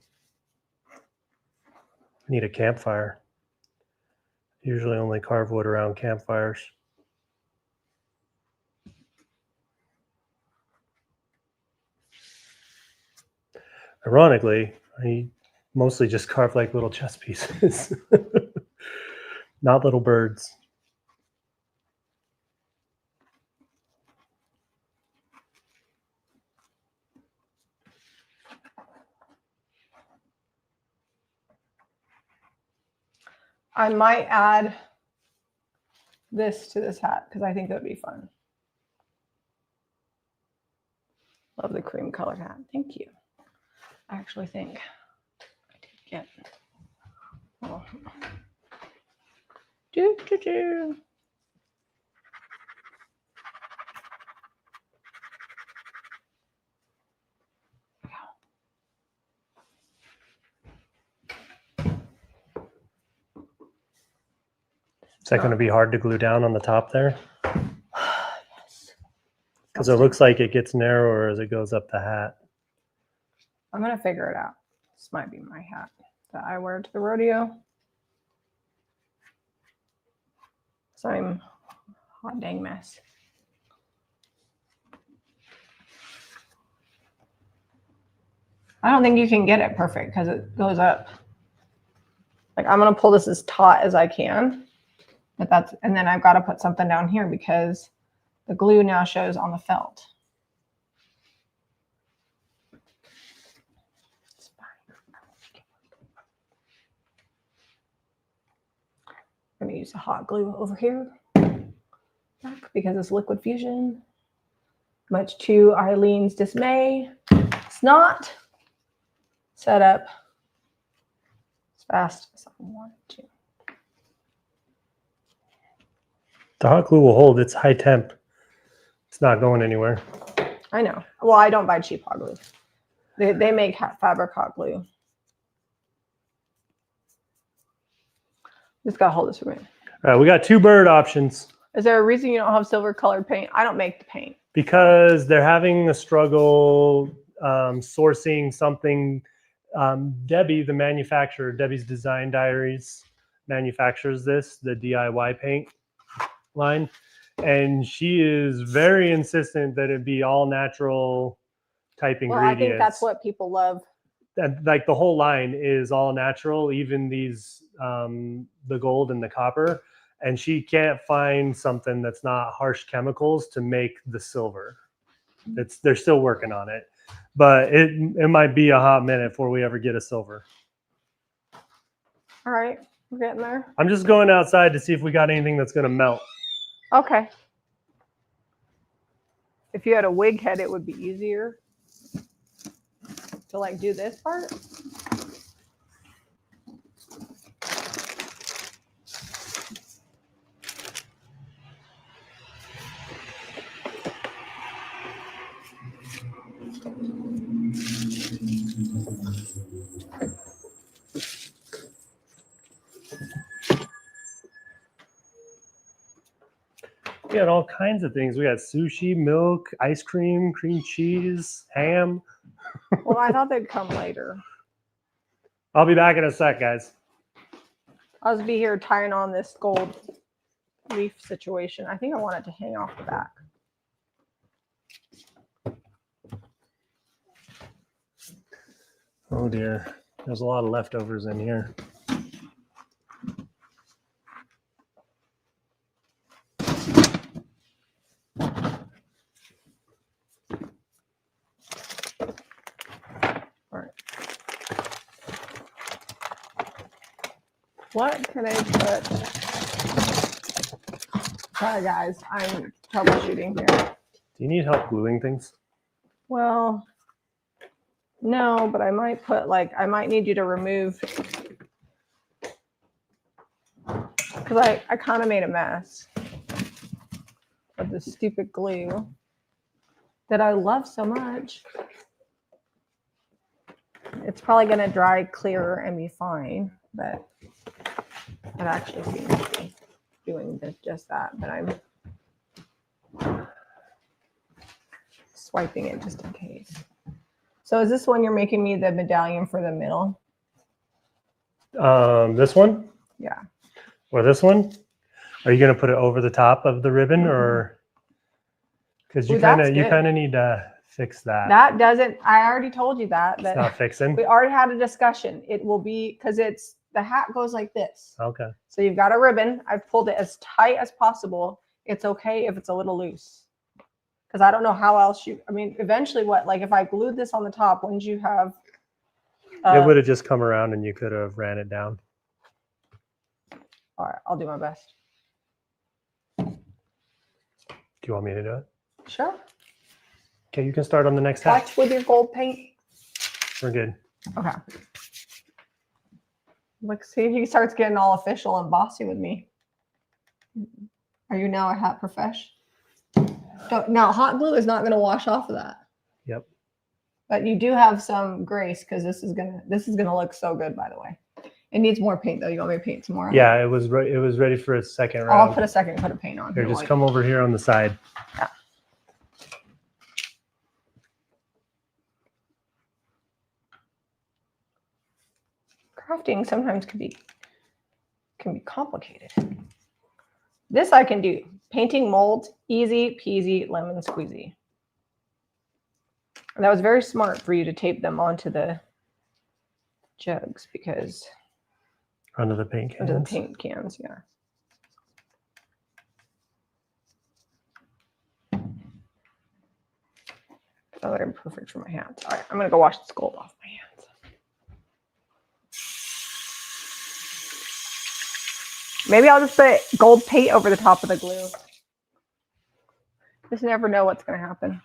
I need a campfire. Usually only carve wood around campfires. Ironically, I mostly just carve like little chess pieces, not little birds.
I might add this to this hat because I think that would be fun. Love the cream colored hat. Thank you. I actually think I did get. Oh. Do.
Is that going to be hard to glue down on the top there?
Yes.
Because it looks like it gets narrower as it goes up the hat.
I'm going to figure it out. This might be my hat that I wear to the rodeo. So I'm a hot dang mess. I don't think you can get it perfect because it goes up. Like I'm gonna pull this as taut as I can, but that's, and then I've got to put something down here because the glue now shows on the felt. It's fine. I'm gonna use the hot glue over here because it's liquid fusion. Much to Eileen's dismay, it's not set up as fast as I wanted to.
The hot glue will hold. It's high temp. It's not going anywhere.
I know. Well, I don't buy cheap hot glue. They make fabric hot glue. Just gotta hold this for me.
All right, we got 2 bird options.
Is there a reason you don't have silver colored paint? I don't make the paint.
Because they're having a struggle sourcing something. Debbie, the manufacturer, Debbie's Design Diaries manufactures this, the DIY paint line. And she is very insistent that it be all natural type ingredients.
Well, I think that's what people love.
And like the whole line is all natural, even these, the gold and the copper. And she can't find something that's not harsh chemicals to make the silver. They're still working on it, but it might be a hot minute before we ever get a silver.
All right, we're getting there.
I'm just going outside to see if we got anything that's going to melt.
Okay. If you had a wig head, it would be easier to like do this part.
We got all kinds of things. We got sushi, milk, ice cream, cream cheese, ham.
Well, I thought they'd come later.
I'll be back in a sec, guys.
I'll just be here tying on this gold leaf situation. I think I want it to hang off the back.
Oh dear, there's a lot of leftovers in here.
What can I put? Sorry, guys. I'm troubleshooting here.
Do you need help gluing things?
Well, no, but I might put like, I might need you to remove, because I kind of made a mess of this stupid glue that I love so much. It's probably going to dry clearer and be fine, but it actually seems to be doing just that, but I'm swiping it just in case. So is this one you're making me the medallion for the middle?
This one?
Yeah.
Or this one? Are you going to put it over the top of the ribbon, or because you kind of need to fix that?
That doesn't. I already told you that.
It's not fixing.
We already had a discussion. It will be because it's the hat goes like this.
Okay.
So you've got a ribbon. I've pulled it as tight as possible. It's okay if it's a little loose, because I don't know how else you. I mean, eventually, what, like if I glued this on the top, wouldn't you have?
It would have just come around, and you could have ran it down.
All right, I'll do my best.
Do you want me to do it?
Sure.
Okay, you can start on the next hat.
Watch with your gold paint.
We're good.
Okay. Look, see if he starts getting all official and bossy with me. Are you now a hat profesh? Now, hot glue is not going to wash off of that.
Yep.
But you do have some grace, because this is gonna look so good. By the way, it needs more paint though. You want me to paint some more?
Yeah, it was ready for a second round.
I'll put a second coat of paint on.
Here, just come over here on the side.
Yeah. Crafting sometimes can be complicated. This I can do. Painting molds, easy peasy lemon squeezy. That was very smart for you to tape them onto the jugs because
Under the paint cans.
Under the paint cans, yeah. Oh, they're perfect for my hands. All right, I'm gonna go wash this gold off my hands. Maybe I'll just put gold paint over the top of the glue. Just never know what's gonna happen.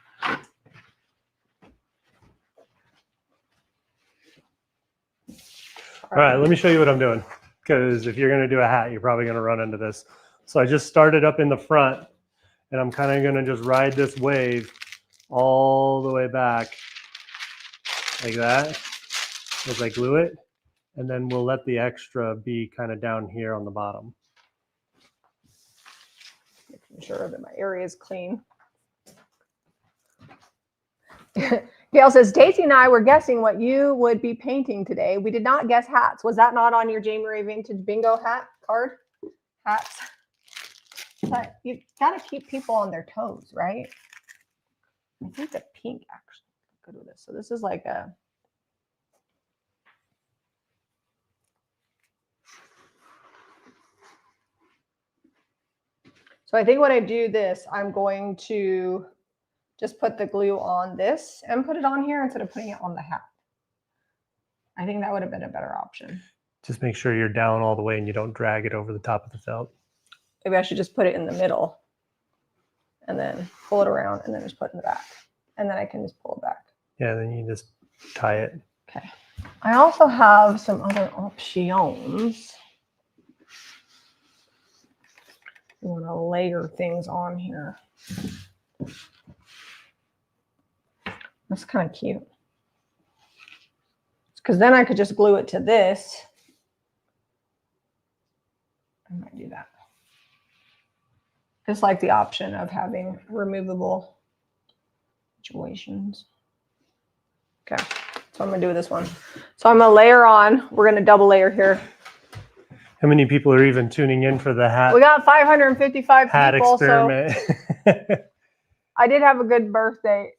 All right, let me show you what I'm doing. Because if you're going to do a hat, you're probably going to run into this. So I just started up in the front, and I'm kind of going to just ride this wave all the way back like that as I glue it. And then we'll let the extra be kind of down here on the bottom.
Making sure that my area is clean. Gail says, Daisy and I were guessing what you would be painting today. We did not guess hats. Was that not on your Jamie Ray Vintage Bingo hat card? Hats. But you got to keep people on their toes, right? I think the pink actually good with this. So this is like a... So I think when I do this, I'm going to just put the glue on this and put it on here instead of putting it on the hat. I think that would have been a better option.
Just make sure you're down all the way and you don't drag it over the top of the felt.
Maybe I should just put it in the middle and then pull it around and then just put it in the back. And then I can just pull it back.
Yeah, then you just tie it.
Okay. I also have some other options. You want to layer things on here. That's kind of cute. Because then I could just glue it to this. I might do that. Just like the option of having removable situations. Okay, so I'm going to do this one. So I'm going to layer on. We're going to double layer here.
How many people are even tuning in for the hat?
We got 555
hat
people.
Experiment.
So I did have a good birthday.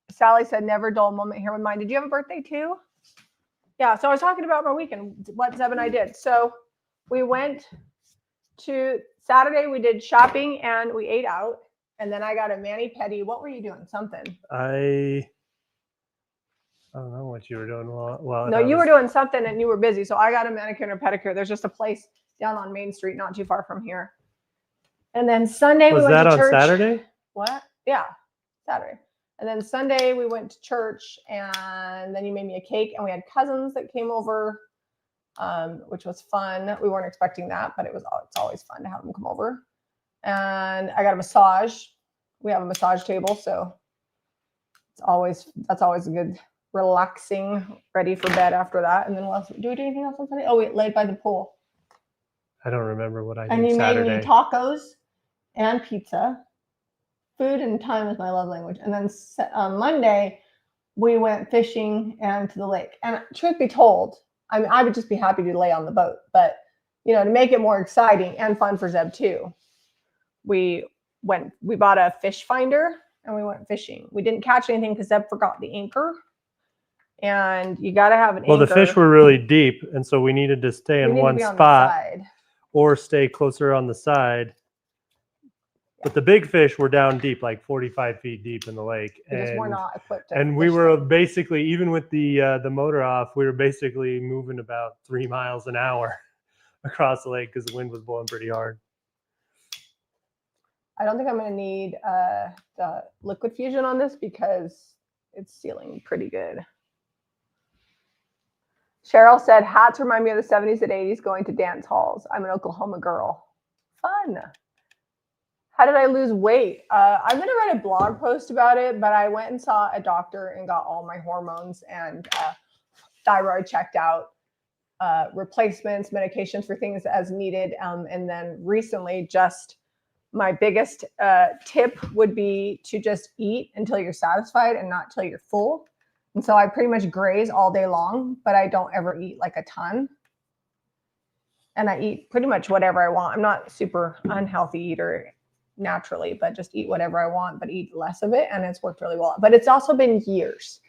Sally said, never dull moment here with mine. Did you have a birthday too? Yeah, so I was talking about my weekend, what Zeb and I did. So we went to Saturday, we did shopping and we ate out. And then I got a mani-pedi. What were you doing? Something.
I don't know what you were doing. Well,
no, you were doing something and you were busy. So I got a manicure and a pedicure. There's just a place down on Main Street, not too far from here. And then Sunday we went to church.
Was that on Saturday?
What? Yeah, Saturday. And then Sunday we went to church and then you made me a cake and we had cousins that came over, which was fun. We weren't expecting that, but it's always fun to have them come over. And I got a massage. We have a massage table, so that's always a good relaxing, ready for bed after that. And then what else? Do we do anything else on Sunday? Oh, we laid by the pool.
I don't remember what I did.
And you
Saturday.
made me tacos and pizza. Food and time is my love language. And then on Monday, we went fishing and to the lake. And truth be told, I mean, I would just be happy to lay on the boat. But, you know, to make it more exciting and fun for Zeb too, we bought a fish finder and we went fishing. We didn't catch anything because Zeb forgot the anchor. And you got to have an anchor.
Well, the fish were really deep. And so we needed to stay in one spot or stay closer on the side. But the big fish were down deep, like 45 feet deep in the lake.
Because we're not equipped.
And we were basically, even with the motor off, we were basically moving about 3 miles an hour across the lake because the wind was blowing pretty hard.
I don't think I'm going to need the liquid fusion on this because it's sealing pretty good. Cheryl said, hats remind me of the 70s and 80s going to dance halls. I'm an Oklahoma girl. Fun. How did I lose weight? I'm going to write a blog post about it, but I went and saw a doctor and got all my hormones and thyroid checked out, replacements, medications for things as needed. And then recently, just my biggest tip would be to just eat until you're satisfied and not till you're full. And so I pretty much graze all day long, but I don't ever eat like a ton. And I eat pretty much whatever I want. I'm not a super unhealthy eater. naturally, but just eat whatever I want, but eat less of it. And it's worked really well. But it's also been years.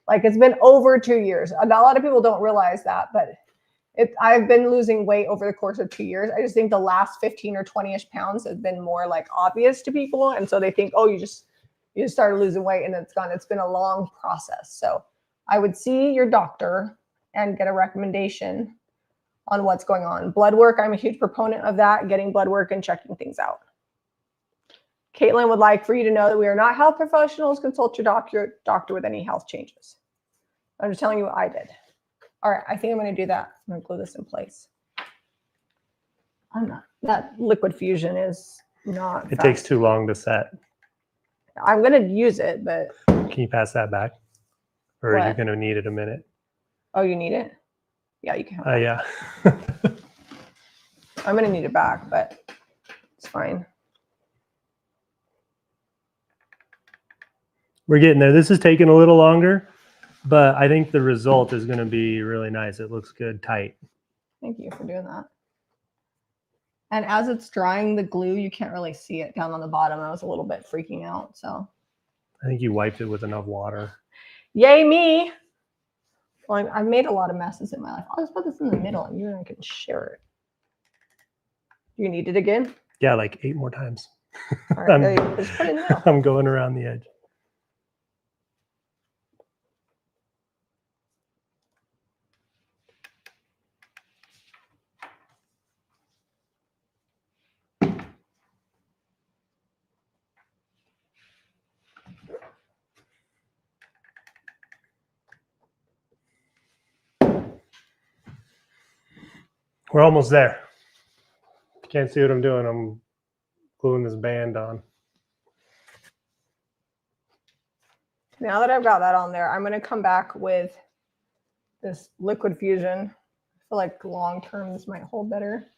Like it's been over 2 years. A lot of people don't realize that, but I've been losing weight over the course of 2 years. I just think the last 15 or 20-ish pounds have been more like obvious to people. And so they think, oh, you just started losing weight and it's gone. It's been a long process. So I would see your doctor and get a recommendation on what's going on. Blood work, I'm a huge proponent of that, getting blood work and checking things out. Caitlin would like for you to know that we are not health professionals. Consult your doctor with any health changes. I'm just telling you what I did. All right, I think I'm going to do that. I'm going to glue this in place. I'm not. That liquid fusion is not.
It takes too long to set.
I'm going to use it, but.
Can you pass that back? Or
what?
are you going to need it a minute?
Oh, you need it? Yeah, you can.
Yeah.
I'm going to need it back, but it's fine.
We're getting there. This is taking a little longer, but I think the result is going to be really nice. It looks good, tight.
Thank you for doing that. And as it's drying, the glue, you can't really see it down on the bottom. I was a little bit freaking out, so.
I think you wiped it with enough water.
Yay, me. Well, I've made a lot of messes in my life. I'll just put this in the middle and you and I can share it. You need it again?
Yeah, like 8 more times.
All right, there you go. Just put it in the middle.
I'm going around the edge. We're almost there. Can't see what I'm doing. I'm gluing this band on.
Now that I've got that on there, I'm going to come back with this liquid fusion. I feel like long term this might hold better.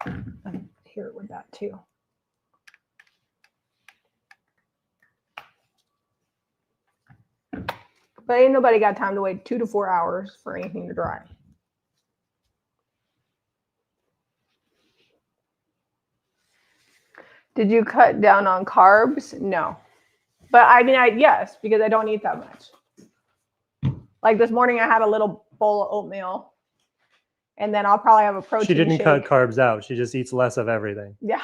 I'm here with that too. But ain't nobody got time to wait 2 to 4 hours for anything to dry. Did you cut down on carbs? No. But I mean, yes, because I don't eat that much. Like this morning, I had a little bowl of oatmeal, and then I'll probably have a protein shake.
She didn't cut carbs out. She just eats less of everything.
Yeah.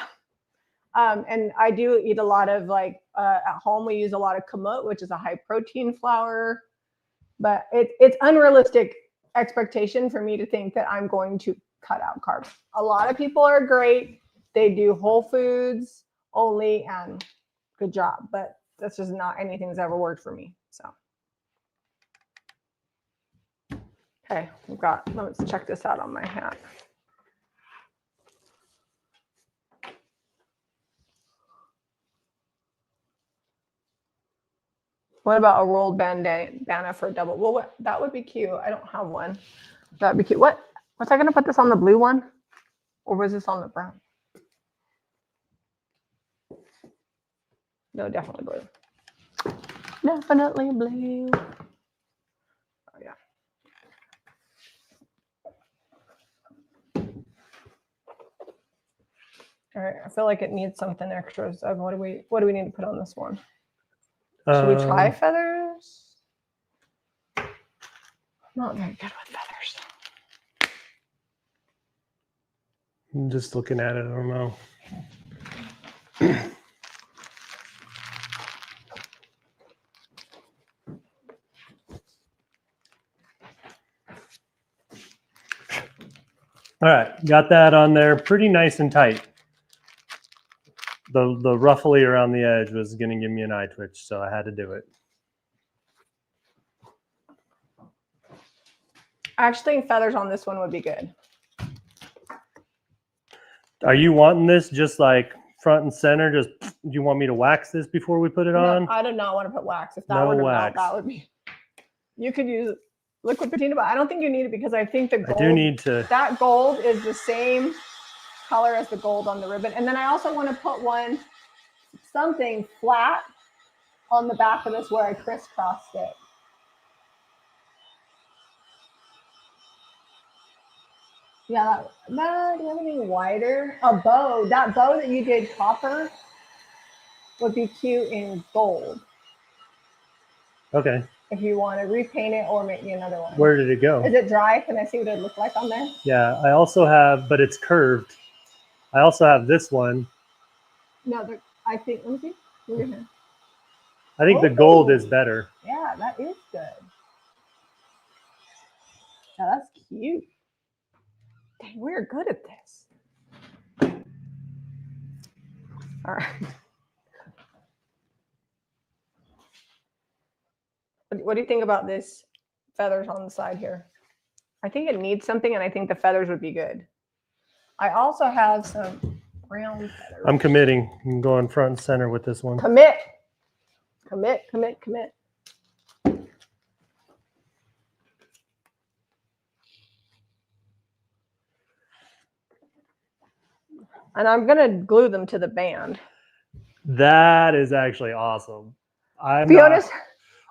And I do eat a lot of at home, we use a lot of kamut, which is a high protein flour. But it's unrealistic expectation for me to think that I'm going to cut out carbs. A lot of people are great. They do whole foods only and good job. But that's just not anything that's ever worked for me. So. Okay, let's check this out on my hat. What about a rolled bandana for a double? Well, that would be cute. I don't have one. That'd be cute. Was I going to put this on the blue one? Or was this on the brown? No, definitely blue. Definitely blue. Oh, yeah. All right. I feel like it needs something extra. So what do we need to put on this one? Should we try feathers? I'm not very good with feathers.
I'm just looking at it. I don't know. All right, got that on there pretty nice and tight. The ruffly around the edge was going to give me an eye twitch, so I had to do it.
I actually think feathers on this one would be good.
Are you wanting this just like front and center? Just do you want me to wax this before we put it on?
I do not want to put wax. If that
No
were
wax.
that would be. You could use liquid patina, but I don't think you need it because I think the gold.
I do need to.
That gold is the same color as the gold on the ribbon, and then I also want to put something flat on the back of this where I crisscrossed it. Yeah, no, do you have anything wider? A bow. That bow that you did copper would be cute in gold.
Okay.
If you want to repaint it or make me another one.
Where did it go?
Is it dry? Can I see what it looks like on there?
Yeah, I also have, but it's curved. I also have this one.
No, I think, let me see. Look at here.
I think the gold is better.
Yeah, that is good. Yeah, that's cute. Dang, we're good at this. All right. What do you think about this feathers on the side here? I think it needs something, and I think the feathers would be good. I also have some brown feathers.
I'm committing. You can go in front and center with this one.
Commit. Commit, commit, commit. And I'm going to glue them to the band.
That is actually awesome.
Be honest.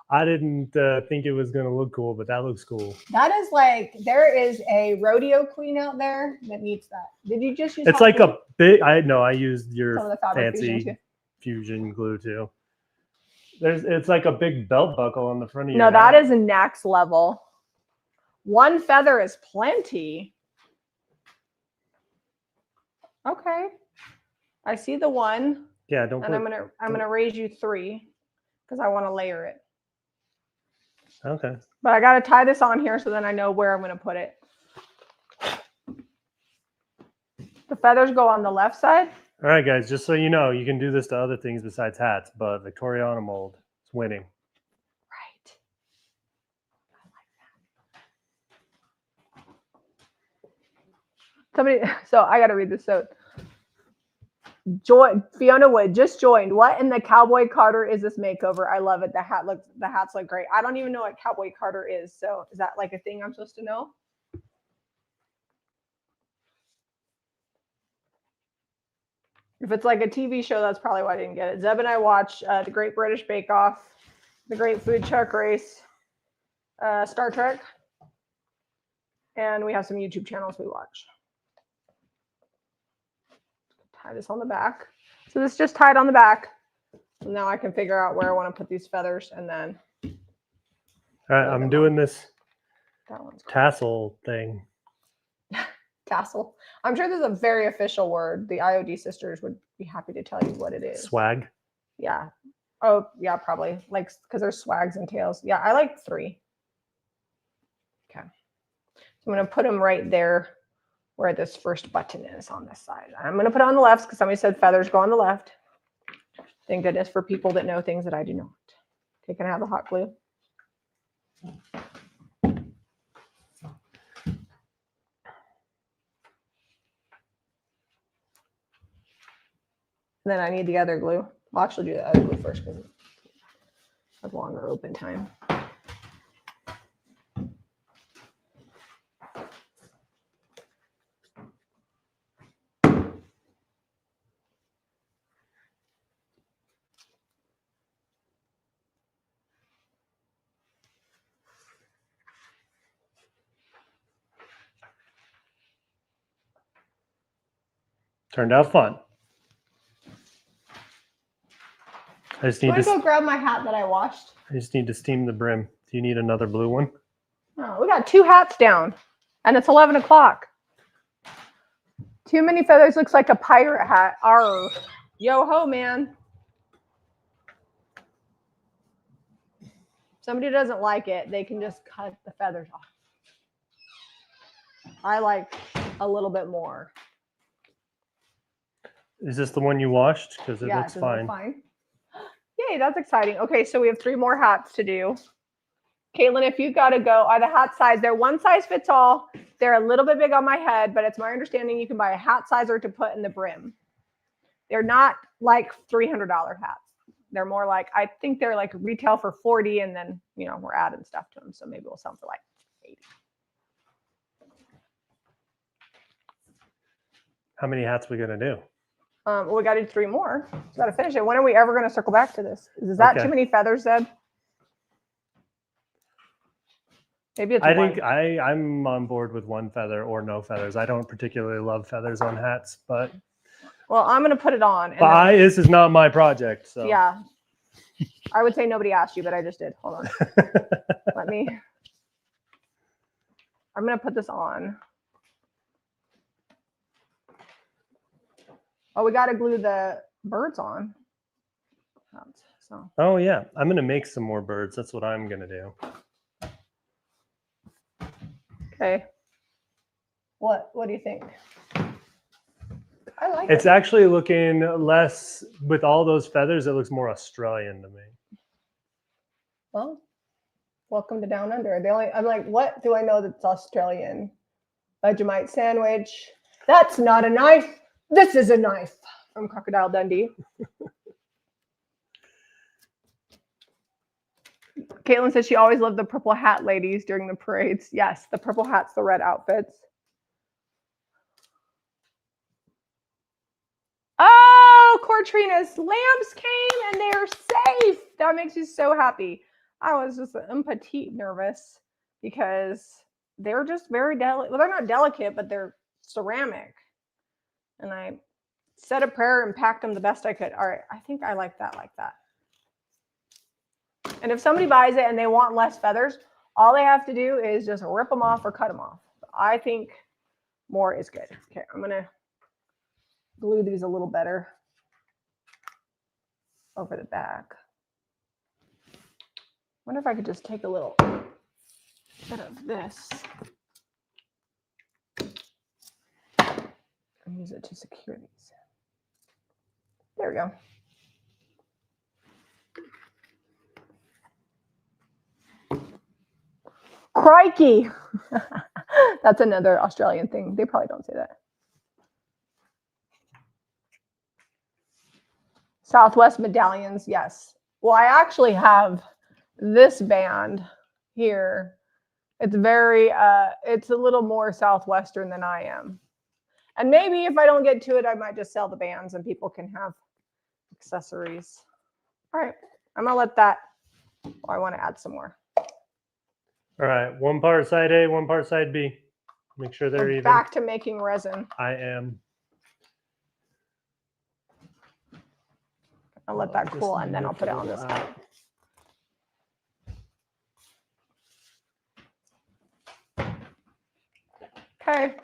I didn't think it was going to look cool, but that looks cool.
That is like, there is a rodeo queen out there that needs that. Did you just use
It's like glue? A big, I used your fancy fusion glue too. It's like a big belt buckle on the front of your hat.
No, that is next level. One feather is plenty. Okay. I see the one.
Yeah, don't.
And I'm gonna raise you 3 because I want to layer it.
Okay.
But I got to tie this on here so then I know where I'm going to put it. The feathers go on the left side.
All right, guys, just so you know, you can do this to other things besides hats, but Victoriana mold is winning.
Right. I like that. So I got to read this. So Fiona Wood just joined. What in the Cowboy Carter is this makeover? I love it. The hats look great. I don't even know what Cowboy Carter is. So is that like a thing I'm supposed to know? If it's like a TV show, that's probably why I didn't get it. Zeb and I watch The Great British Bake Off, The Great Food Truck Race, Star Trek, and we have some YouTube channels we watch. Tie this on the back. So this just tied on the back. So now I can figure out where I want to put these feathers and then.
All right, I'm doing this tassel thing.
Tassel. I'm sure there's a very official word. The IOD sisters would be happy to tell you what it is.
Swag.
Yeah. Oh, yeah, probably. Like, because there's swags and tails. Yeah, I like 3. Okay. So I'm going to put them right there where this first button is on this side. I'm going to put it on the left because somebody said feathers go on the left. Thank goodness for people that know things that I do not. Okay, can I have the hot glue? Then I need the other glue. I'll actually do the other glue first because I have longer open time.
Turned out fun. I just need to
go grab my hat that I washed.
I just need to steam the brim. Do you need another blue one?
Oh, we got 2 hats down, and it's 11 o'clock. Too many feathers looks like a pirate hat. Arr. Yo ho, man. If somebody doesn't like it, they can just cut the feathers off. I like a little bit more.
Is this the one you washed? Because it looks fine.
Yay, that's exciting. Okay, so we have 3 more hats to do. Caitlin, if you've got to go, are the hat size? They're one size fits all. They're a little bit big on my head, but it's my understanding you can buy a hat sizer to put in the brim. They're not like $300 hats. They're more like, I think they're like retail for $40, and then, you know, we're adding stuff to them. So maybe we'll sell them for like $80.
How many hats are we going to do?
Well, we got to do 3 more. So got to finish it. When are we ever going to circle back to this? Is that too many feathers, Zeb? Maybe it's
I
one.
think I'm on board with one feather or no feathers. I don't particularly love feathers on hats, but
Well, I'm gonna put it on. And
but this is not my project, so
yeah. I would say nobody asked you, but I just did. Hold on. Let me. I'm gonna put this on. Oh, we gotta glue the birds on. So.
Oh yeah, I'm gonna make some more birds. That's what I'm gonna do.
Okay. What do you think? I like
It's
it.
actually looking less with all those feathers. It looks more Australian to me.
Well, welcome to Down Under. I'm like, what do I know that's Australian? Vegemite sandwich. That's not a knife. This is a knife from Crocodile Dundee. Caitlin says she always loved the purple hat ladies during the parades. Yes, the purple hats, the red outfits. Oh, Cortrina's lamps came and they're safe. That makes me so happy. I was just un petit nervous because they're just very delicate. Well, they're not delicate, but they're ceramic. And I said a prayer and packed them the best I could. All right, I think I like that. And if somebody buys it and they want less feathers, all they have to do is just rip them off or cut them off. I think more is good. Okay, I'm gonna glue these a little better over the back. Wonder if I could just take a little bit of this and use it to secure these. There we go. Crikey! That's another Australian thing. They probably don't say that. Southwest medallions, yes. Well, I actually have this band here. It's very, it's a little more Southwestern than I am. And maybe if I don't get to it, I might just sell the bands and people can have accessories. All right, I'm gonna let that, I wanna add some more.
All right, one part side A, one part side B. Make sure they're even.
Back to making resin.
I am.
I'll let that cool and then I'll put it on this side. Okay.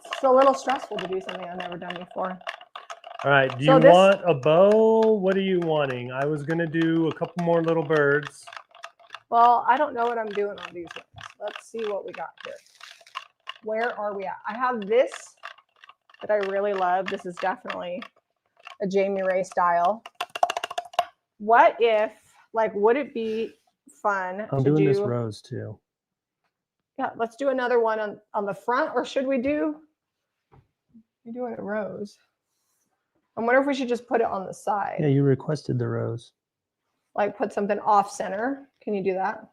It's a little stressful to do something I've never done before.
All right, do you want a bow? What are you wanting? I was gonna do a couple more little birds.
Well, I don't know what I'm doing on these ones. Let's see what we got here. Where are we at? I have this that I really love. This is definitely a Jamie Ray style. What if, like, would it be fun
I'm doing this rose too.
Yeah, let's do another one on the front, or should we do? You're doing a rose. I wonder if we should just put it on the side.
Yeah, you requested the rose.
Like put something off center. Can you do that?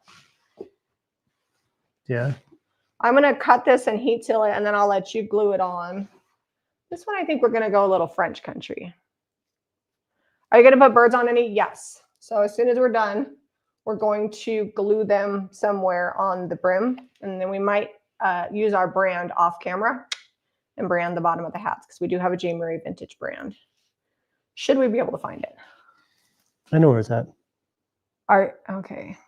Yeah.
I'm gonna cut this and heat seal it, and then I'll let you glue it on. This one, I think we're gonna go a little French country. Are you gonna put birds on any? Yes. So as soon as we're done, we're going to glue them somewhere on the brim, and then we might use our brand off camera and brand the bottom of the hats because we do have a Jamie Ray vintage brand. Should we be able to find it?
I know where it's at.
All right, okay.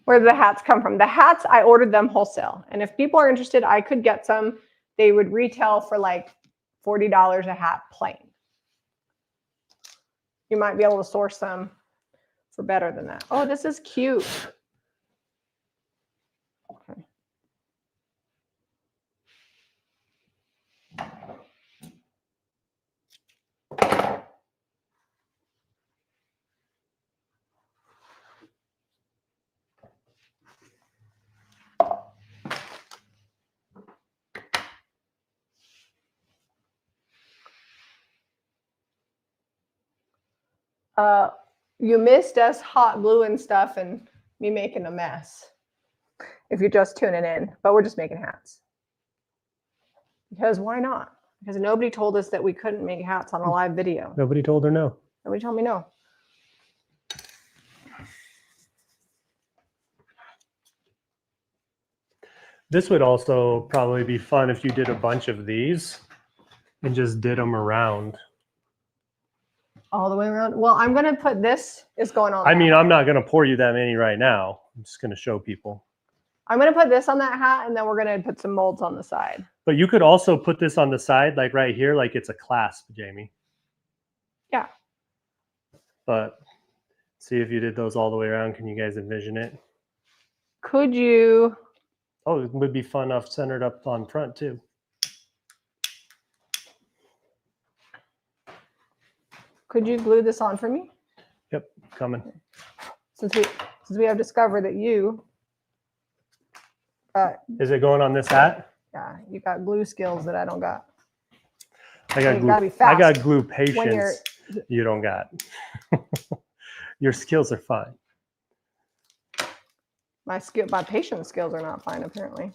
Where did the hats come from? The hats, I ordered them wholesale. And if people are interested, I could get some. They would retail for like $40 a hat plain. You might be able to source them for better than that. Oh, this is cute. Okay. You missed us hot gluing stuff and me making a mess if you're just tuning in, but we're just making hats because why not? Because nobody told us that we couldn't make hats on a live video.
Nobody told her no.
Nobody told me no.
This would also probably be fun if you did a bunch of these and just did them around.
All the way around. Well, I'm going to put this is going on.
I mean, I'm not going to pour you that many right now. I'm just going to show people.
I'm going to put this on that hat, and then we're going to put some molds on the side.
But you could also put this on the side, like right here, like it's a clasp, Jamie.
Yeah.
But see if you did those all the way around. Can you guys envision it?
Could you?
Oh, it would be fun enough centered up on front too.
Could you glue this on for me?
Yep, coming.
Since we have discovered that you
Is it going on this hat?
Yeah, you got glue skills that I don't got.
I got glue. I got glue patience. You don't got. Your skills are fine.
My patience skills are not fine, apparently.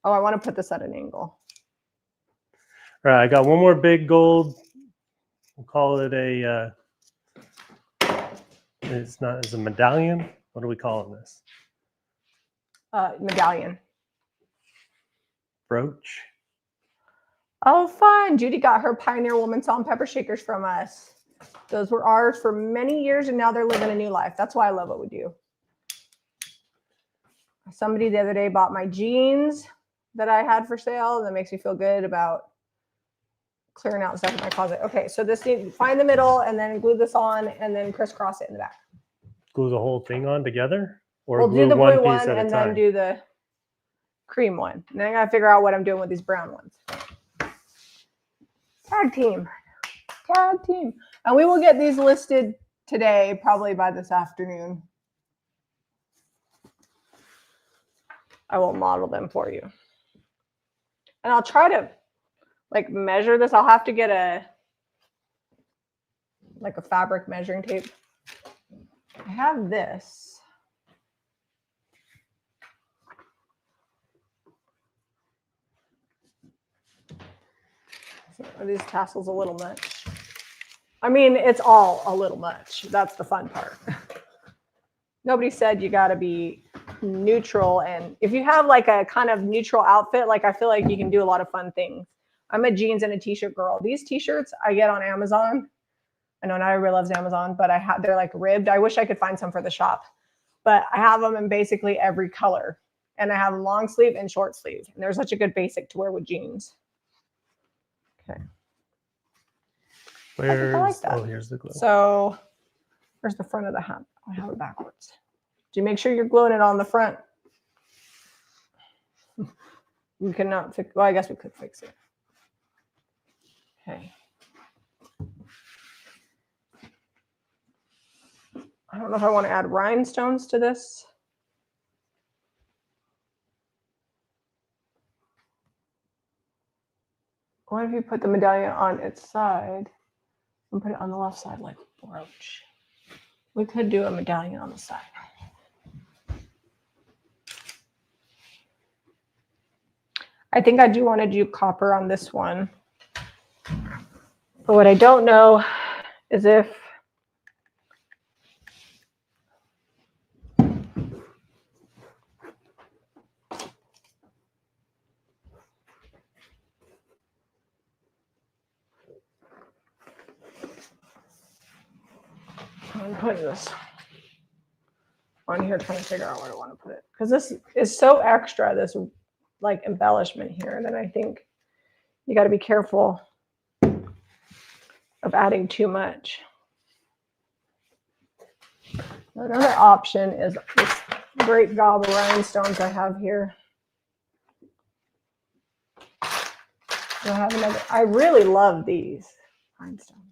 Oh, I want to put this at an angle.
All right, I got one more big gold. We'll call it a. It's a medallion. What are we calling this?
Medallion.
Brooch.
Oh, fun. Judy got her Pioneer Woman Salt and Pepper Shakers from us. Those were ours for many years, and now they're living a new life. That's why I love what we do. Somebody the other day bought my jeans that I had for sale, and that makes me feel good about clearing out stuff in my closet. Okay, so this, find the middle, and then glue this on, and then crisscross it in the back.
Glue the whole thing on together? Or
we'll
glue
do the
one
blue
piece
one
at a
and
time?
then do the cream one. And then I gotta figure out what I'm doing with these brown ones. Tag team. Tag team. And we will get these listed today, probably by this afternoon. I will model them for you. And I'll try to like measure this. I'll have to get a fabric measuring tape. I have this. So are these tassels a little much? I mean, it's all a little much. That's the fun part. Nobody said you got to be neutral. And if you have like a kind of neutral outfit, like I feel like you can do a lot of fun things. I'm a jeans and a t-shirt girl. These t-shirts I get on Amazon. I know not everybody loves Amazon, but they're like ribbed. I wish I could find some for the shop, but I have them in basically every color. And I have them long sleeve and short sleeve. And they're such a good basic to wear with jeans. Okay.
Where's, oh, here's the glue.
So where's the front of the hat? I have it backwards. Do you make sure you're gluing it on the front? You cannot fix, well, I guess we could fix it. Okay. I don't know if I want to add rhinestones to this. What if you put the medallion on its side and put it on the left side like a brooch? We could do a medallion on the side. I think I do want to do copper on this one. But what I don't know is if I'm putting this on here, trying to figure out where I want to put it. Because this is so extra, this like embellishment here, that I think you got to be careful of adding too much. Another option is this great gob of rhinestones I have here. I really love these rhinestones.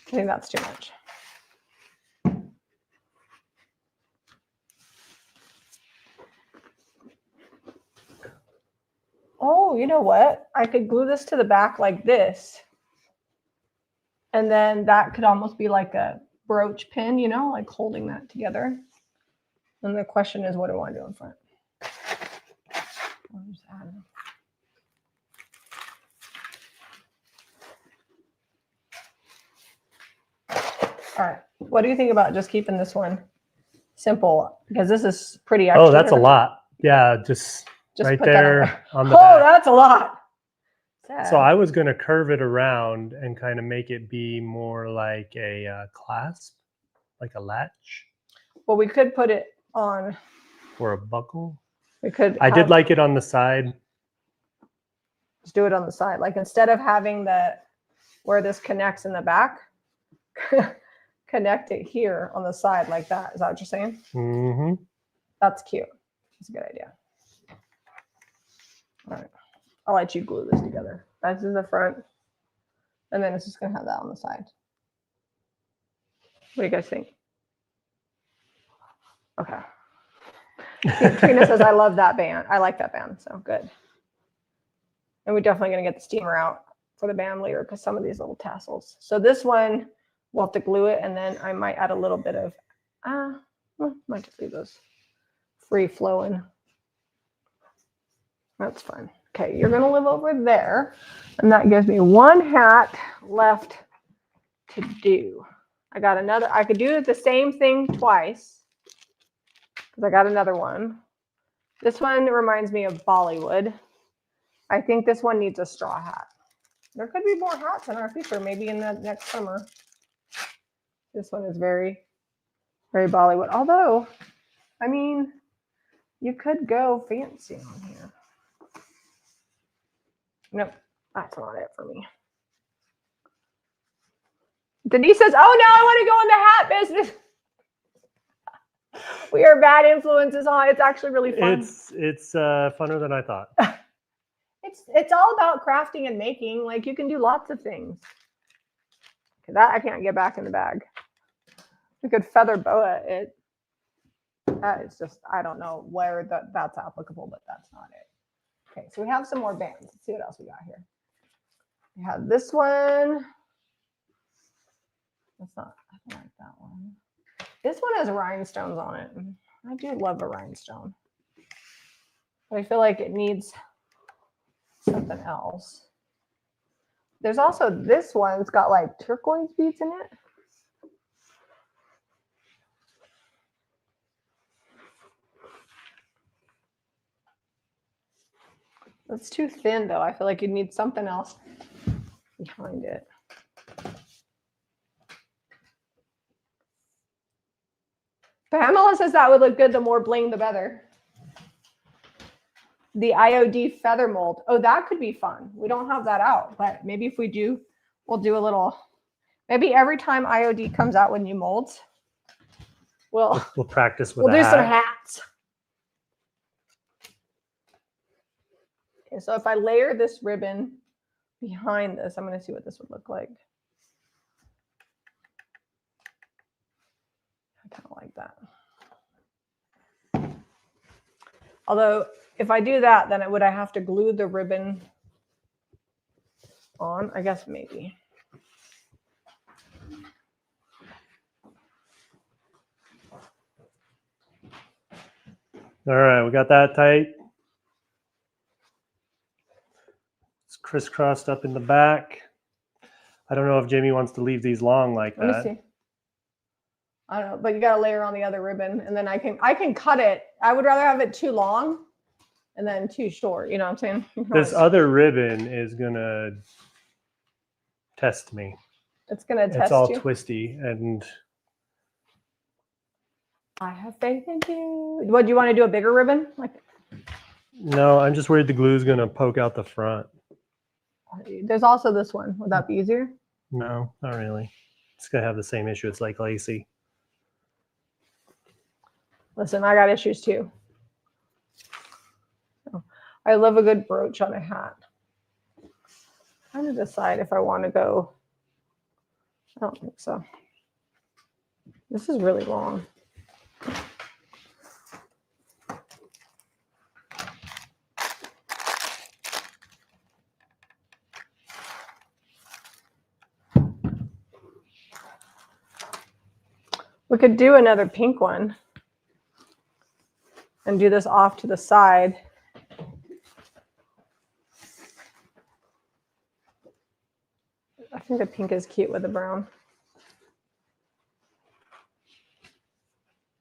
I think that's too much. Oh, you know what? I could glue this to the back like this. And then that could almost be like a brooch pin, you know, like holding that together. And the question is, what do I want to do in front? I'll just add it. All right. What do you think about just keeping this one simple? Because this is pretty extra.
Oh, that's a lot. Yeah, just right
put
there on the
Oh,
back.
that's a lot. Sad.
So I was going to curve it around and kind of make it be more like a clasp, like a latch.
Well, we could put it on.
Or a buckle.
We could.
I did like it on the side.
Just do it on the side. Like instead of having the where this connects in the back, connect it here on the side like that. Is that what you're saying?
Mm-hmm.
That's cute. That's a good idea. All right. I'll let you glue this together. That's in the front. And then it's just going to have that on the side. What do you guys think? Okay. Trina says, I love that band. I like that band. So good. And we're definitely going to get the steamer out for the band later because some of these little tassels. So this one, we'll have to glue it. And then I might add a little bit of, might just leave those free flowing. That's fine. Okay, you're going to live over there. And that gives me one hat left to do. I got another. I could do the same thing twice because I got another one. This one reminds me of Bollywood. I think this one needs a straw hat. There could be more hats in our future, maybe in the next summer. This one is very, very Bollywood. Although, I mean, you could go fancy on here. Nope, that's not it for me. Denise says, oh, now I want to go in the hat business. We are bad influences on. It's actually really fun.
It's funner than I thought.
It's all about crafting and making. Like you can do lots of things. Okay, that I can't get back in the bag. We could feather boa it. That is just, I don't know where that's applicable, but that's not it. Okay, so we have some more bands. Let's see what else we got here. We have this one. That's not, I don't like that one. This one has rhinestones on it. I do love a rhinestone. But I feel like it needs something else. There's also this one. It's got like turquoise beads in it. It's too thin though. I feel like you need something else behind it. Pamela says that would look good. The more bling, the better. The IOD feather mold. Oh, that could be fun. We don't have that out, but maybe if we do, we'll do a little. Maybe every time IOD comes out with new molds, we'll
practice with.
We'll do some hats. Okay, so if I layer this ribbon behind this, I'm going to see what this would look like. I kind of like that. Although, if I do that, then would I have to glue the ribbon on? I guess maybe.
All right, we got that tight. It's crisscrossed up in the back. I don't know if Jamie wants to leave these long like that.
Let me see. I don't know, but you got to layer on the other ribbon, and then I can cut it. I would rather have it too long and then too short. You know what I'm saying?
This other ribbon is gonna test me.
It's gonna test you.
It's all twisty, and
I have faith in you. What, do you want to do a bigger ribbon? Like,
no, I'm just worried the glue is gonna poke out the front.
There's also this one. Would that be easier?
No, not really. It's gonna have the same issue. It's like lacy.
Listen, I got issues too. So, I love a good brooch on a hat. I'm trying to decide if I want to go. I don't think so. This is really long. We could do another pink one and do this off to the side. I think the pink is cute with the brown.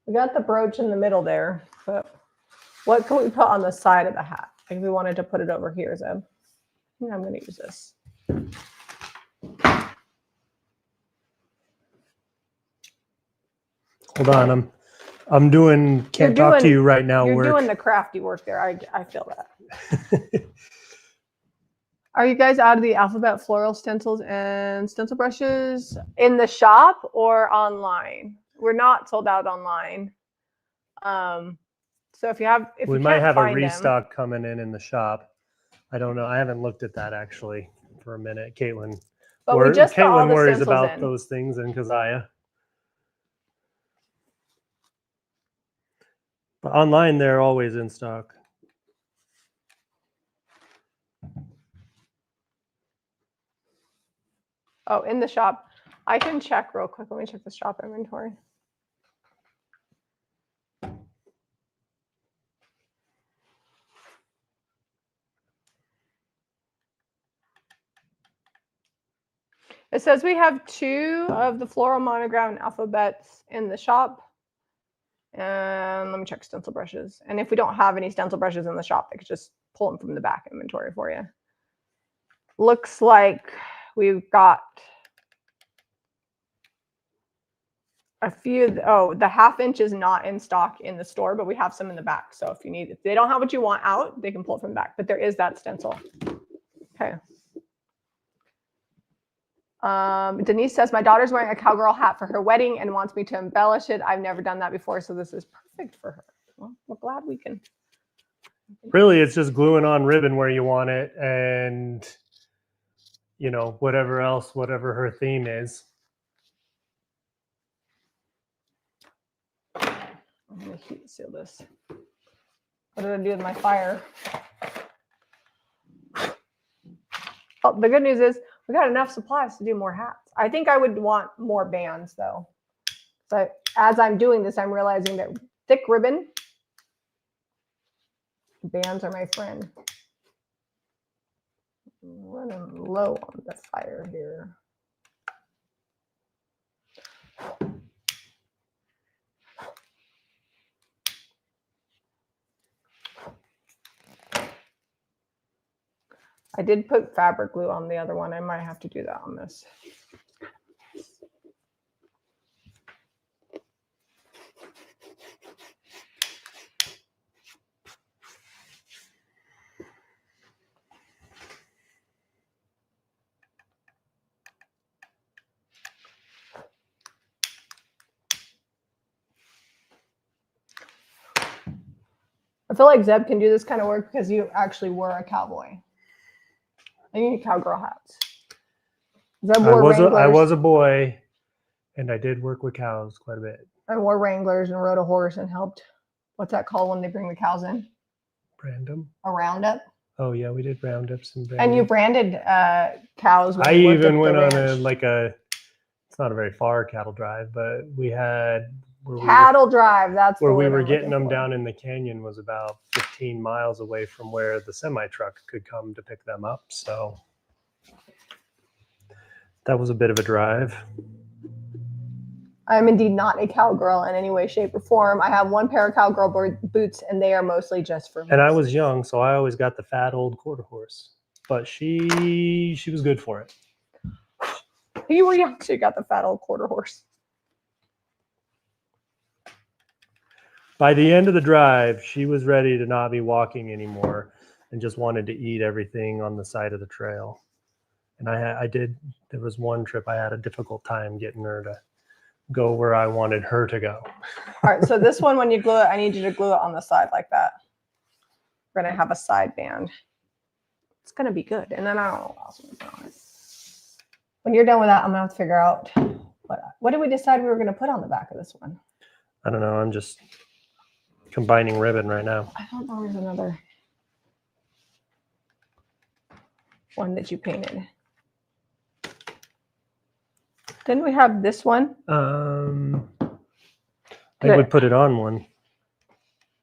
We got the brooch in the middle there, but what can we put on the side of the hat? Like if we wanted to put it over here, Zeb. I think I'm going to use this.
Hold on, I'm doing. Can't talk to you right now.
You're doing the crafty work there. I feel that. Are you guys out of the alphabet floral stencils and stencil brushes in the shop or online? We're not sold out online. So if you have, if
we
you
might have a
find
restock coming in the shop. I don't know. I haven't looked at that actually for a minute. Caitlin,
but we just got all
Caitlin
the
worries
stencils
about
in.
those things in Keziah. But online, they're always in stock.
Oh, in the shop. I can check real quick. Let me check the shop inventory. It says we have 2 of the floral monogram alphabets in the shop. And let me check stencil brushes. And if we don't have any stencil brushes in the shop, I could just pull them from the back inventory for you. Looks like we've got a few. Oh, the 1/2 inch is not in stock in the store, but we have some in the back. So if you need, if they don't have what you want out, they can pull it from the back. But there is that stencil. Okay. Denise says, my daughter's wearing a cowgirl hat for her wedding and wants me to embellish it. I've never done that before, so this is perfect for her. Well, we're glad we can.
Really, it's just gluing on ribbon where you want it and, you know, whatever else, whatever her theme is.
I'm going to heat seal this. What did I do with my fire? Oh, the good news is we got enough supplies to do more hats. I think I would want more bands though. So as I'm doing this, I'm realizing that thick ribbon, bands are my friend. I'm running low on the fire here. I did put fabric glue on the other one. I might have to do that on this. I feel like Zeb can do this kind of work because you actually were a cowboy. And you need cowgirl hats. Zeb wore Wranglers.
I was a boy, and I did work with cows quite a bit.
I wore Wranglers and rode a horse and helped. What's that called when they bring the cows in?
Brandem.
A roundup.
Oh yeah, we did roundups and branding.
And you branded cows. When
I
you worked
even went
at the
on
ranch.
it's not a very far cattle drive, but we had
drive. That's
where we were getting them down in the canyon was about 15 miles away from where the semi truck could come to pick them up. So that was a bit of a drive.
I'm indeed not a cowgirl in any way, shape, or form. I have 1 pair of cowgirl boots, and they are mostly just for me.
And I was young, so I always got the fat old quarter horse. But she was good for it.
You were young, so you got the fat old quarter horse.
By the end of the drive, she was ready to not be walking anymore and just wanted to eat everything on the side of the trail. And there was one trip I had a difficult time getting her to go where I wanted her to go.
All right, so this one, when you glue it, I need you to glue it on the side like that. We're going to have a side band. It's going to be good. And then I don't know what else I'm going to put on it. When you're done with that, I'm going to have to figure out what did we decide we were going to put on the back of this one?
I don't know. I'm just combining ribbon right now.
I don't know. There's another one that you painted. Didn't we have this one?
I would put it on one.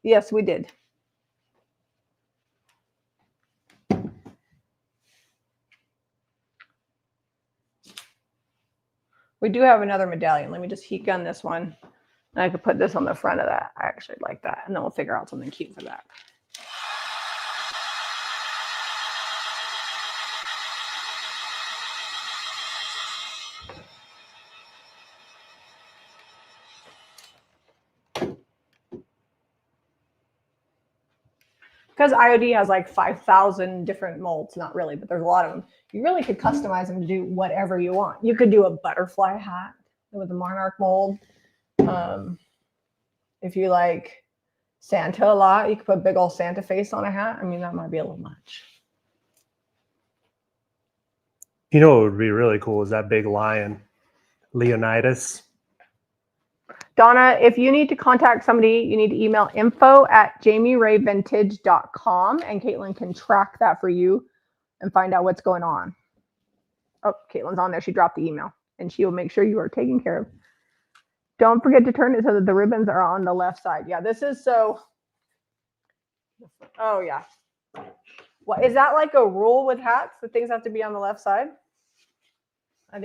Yes, we did. We do have another medallion. Let me just heat gun this one. And I could put this on the front of that. I actually like that. And then we'll figure out something cute for that. Because IOD has like 5,000 different molds, not really, but there's a lot of them. You really could customize them to do whatever you want. You could do a butterfly hat with a monarch mold. If you like Santa a lot, you could put a big old Santa face on a hat. I mean, that might be a little much.
You know what would be really cool is that big lion, Leonidas.
Donna, if you need to contact somebody, you need to email info@jamierayvintage.com and Caitlin can track that for you and find out what's going on. Oh, Caitlin's on there. She dropped the email and she will make sure you are taken care of. Don't forget to turn it so that the ribbons are on the left side. Yeah, this is so. Oh, yeah. What is that like a rule with hats that things have to be on the left side? I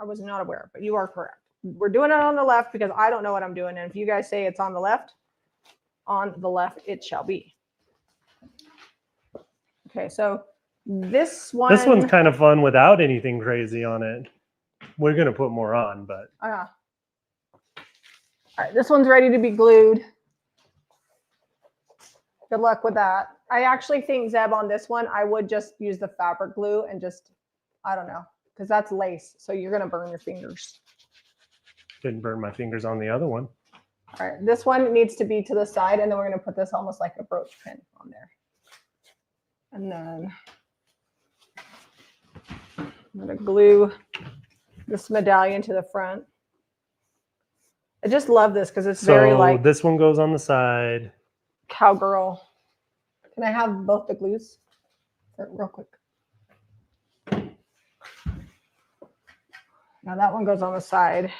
was not aware, but you are correct. We're doing it on the left because I don't know what I'm doing. And if you guys say it's on the left it shall be. Okay, so this one's
kind of fun without anything crazy on it. We're going to put more on, but.
All right, this one's ready to be glued. Good luck with that. I actually think, Zeb, on this one, I would just use the fabric glue and just, I don't know, because that's lace. So you're going to burn your fingers.
Didn't burn my fingers on the other one.
All right, this one needs to be to the side, and then we're going to put this almost like a brooch pin on there. And then I'm going to glue this medallion to the front. I just love this because it's very like.
This one goes on the side.
Cowgirl. Can I have both the glues real quick? Now that one goes on the side.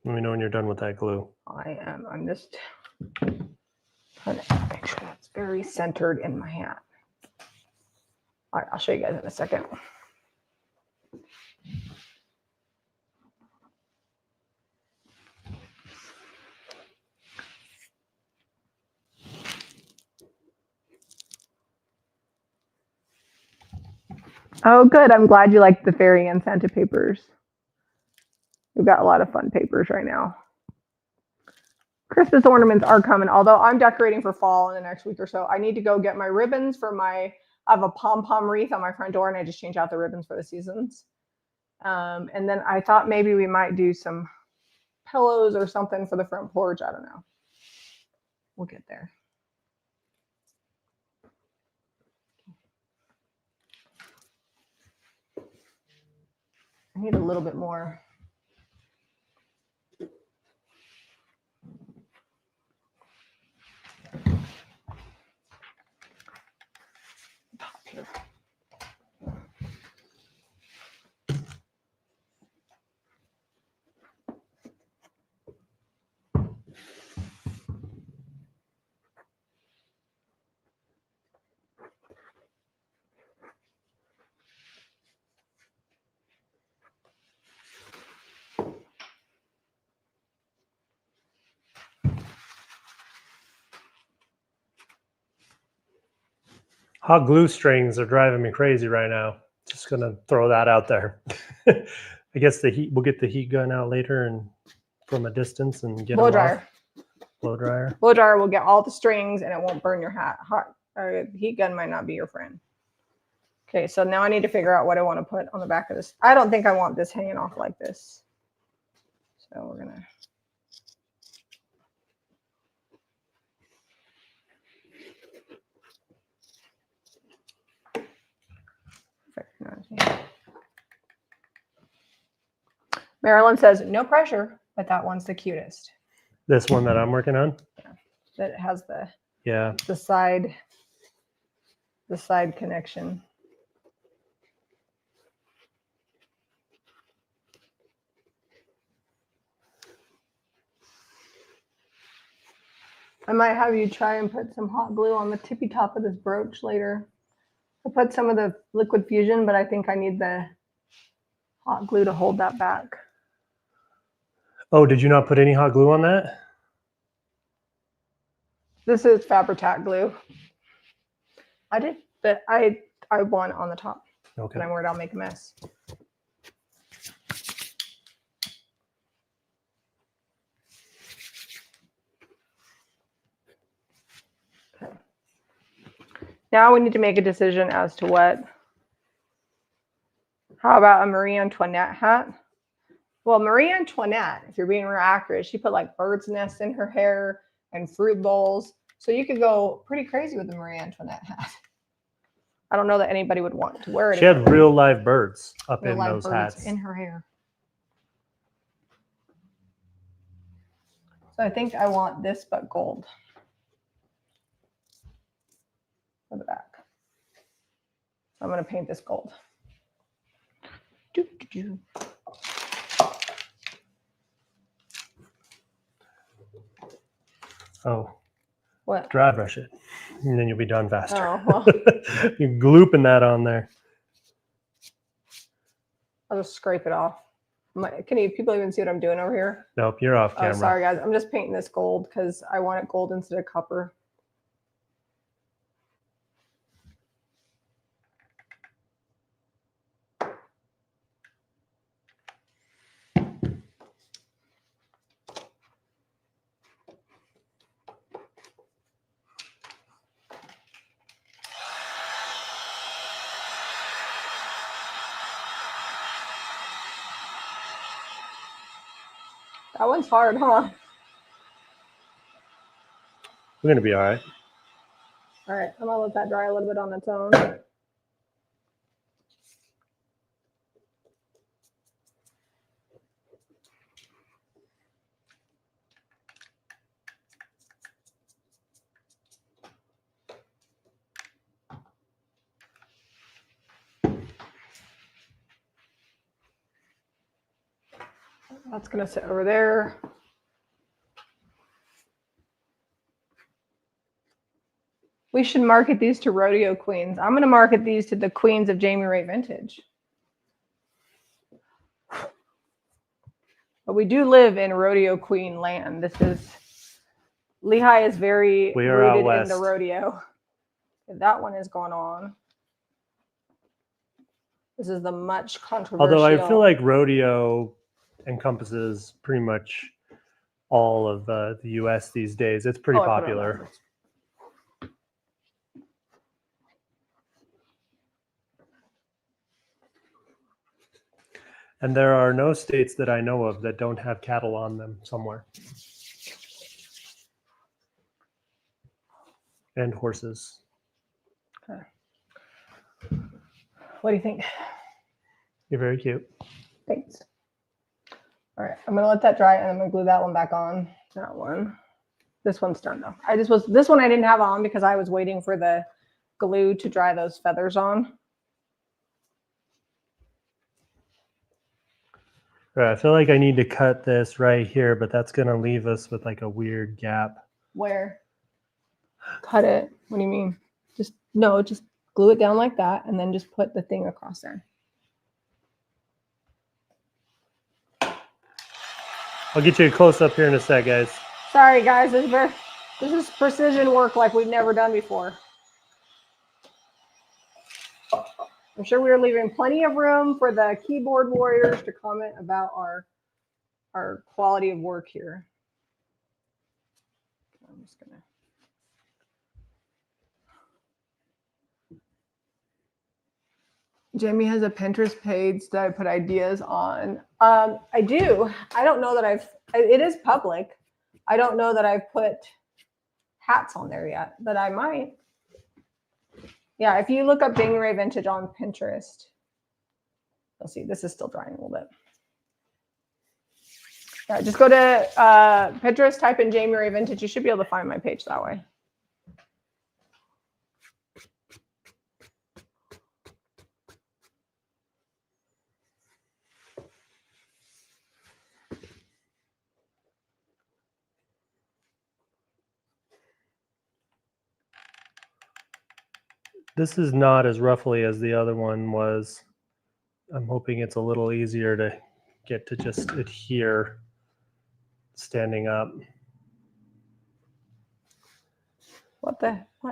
Let me know when you're done with that glue.
I am. I'm just trying to make sure that's very centered in my hat. All right, I'll show you guys in a second. Oh, good. I'm glad you like the fairy and Santa papers. We've got a lot of fun papers right now. Christmas ornaments are coming, although I'm decorating for fall in the next week or so. I need to go get my ribbons for I have a pom-pom wreath on my front door, and I just change out the ribbons for the seasons. And then I thought maybe we might do some pillows or something for the front porch. I don't know. We'll get there. I need a little bit more.
Hot glue strings are driving me crazy right now. Just gonna throw that out there. I guess we'll get the heat gun out later and from a distance and get
blow dryer.
Blow dryer.
Blow dryer will get all the strings and it won't burn your hat. Heat gun might not be your friend. Okay, so now I need to figure out what I want to put on the back of this. I don't think I want this hanging off like this. So we're gonna. Marilyn says, no pressure. but that one's the cutest.
This one that I'm working on?
Yeah. That has the
yeah,
the side connection. I might have you try and put some hot glue on the tippy top of this brooch later. I'll put some of the liquid fusion, but I think I need the hot glue to hold that back.
Oh, did you not put any hot glue on that?
This is Fabri-Tac glue. I did, but I want on the top.
Okay.
And I'm worried I'll make a mess. Okay. Now we need to make a decision as to what. How about a Marie Antoinette hat? Well, Marie Antoinette, if you're being real accurate, she put like bird's nests in her hair and fruit bowls. So you could go pretty crazy with the Marie Antoinette hat. I don't know that anybody would want to wear it.
She had real live birds up in those
birds
hats.
in her hair. So I think I want this, but gold for the back. So I'm going to paint this gold.
Oh.
What?
Dry brush it, and then you'll be done faster.
Oh, well.
You're glooping that on there.
I'll just scrape it off. Can people even see what I'm doing over here?
Nope, you're off camera.
Oh, sorry, guys. I'm just painting this gold because I want it gold instead of copper. That one's hard, huh?
We're going to be all right.
All right, I'm going to let that dry a little bit on its own. That's going to sit over there. We should market these to rodeo queens. I'm going to market these to the queens of Jamie Ray Vintage. But we do live in rodeo queen land. Lehigh is very rooted in the rodeo. That one is going on. This is the much controversial.
Although I feel like rodeo encompasses pretty much all of the U.S. these days. It's pretty popular. And there are no states that I know of that don't have cattle on them somewhere. And horses.
Okay. What do you think?
You're very cute.
Thanks. All right, I'm gonna let that dry and I'm gonna glue that one back on. That one. This one's done though. This one I didn't have on because I was waiting for the glue to dry those feathers on.
All right, I feel like I need to cut this right here, but that's gonna leave us with like a weird gap.
Where? Cut it. What do you mean? Just glue it down like that and then just put the thing across there.
I'll get you a close up here in a sec, guys.
Sorry, guys. This is precision work like we've never done before. I'm sure we are leaving plenty of room for the keyboard warriors to comment about our quality of work here. I'm just gonna. Jamie has a Pinterest page that I put ideas on. I do. I don't know that it is public. I don't know that I've put hats on there yet, but I might. Yeah, if you look up Jamie Ray Vintage on Pinterest, you'll see this is still drying a little bit. Yeah, just go to Pinterest, type in Jamie Ray Vintage. You should be able to find my page that way.
This is not as roughly as the other one was. I'm hoping it's a little easier to get to just adhere standing up.
What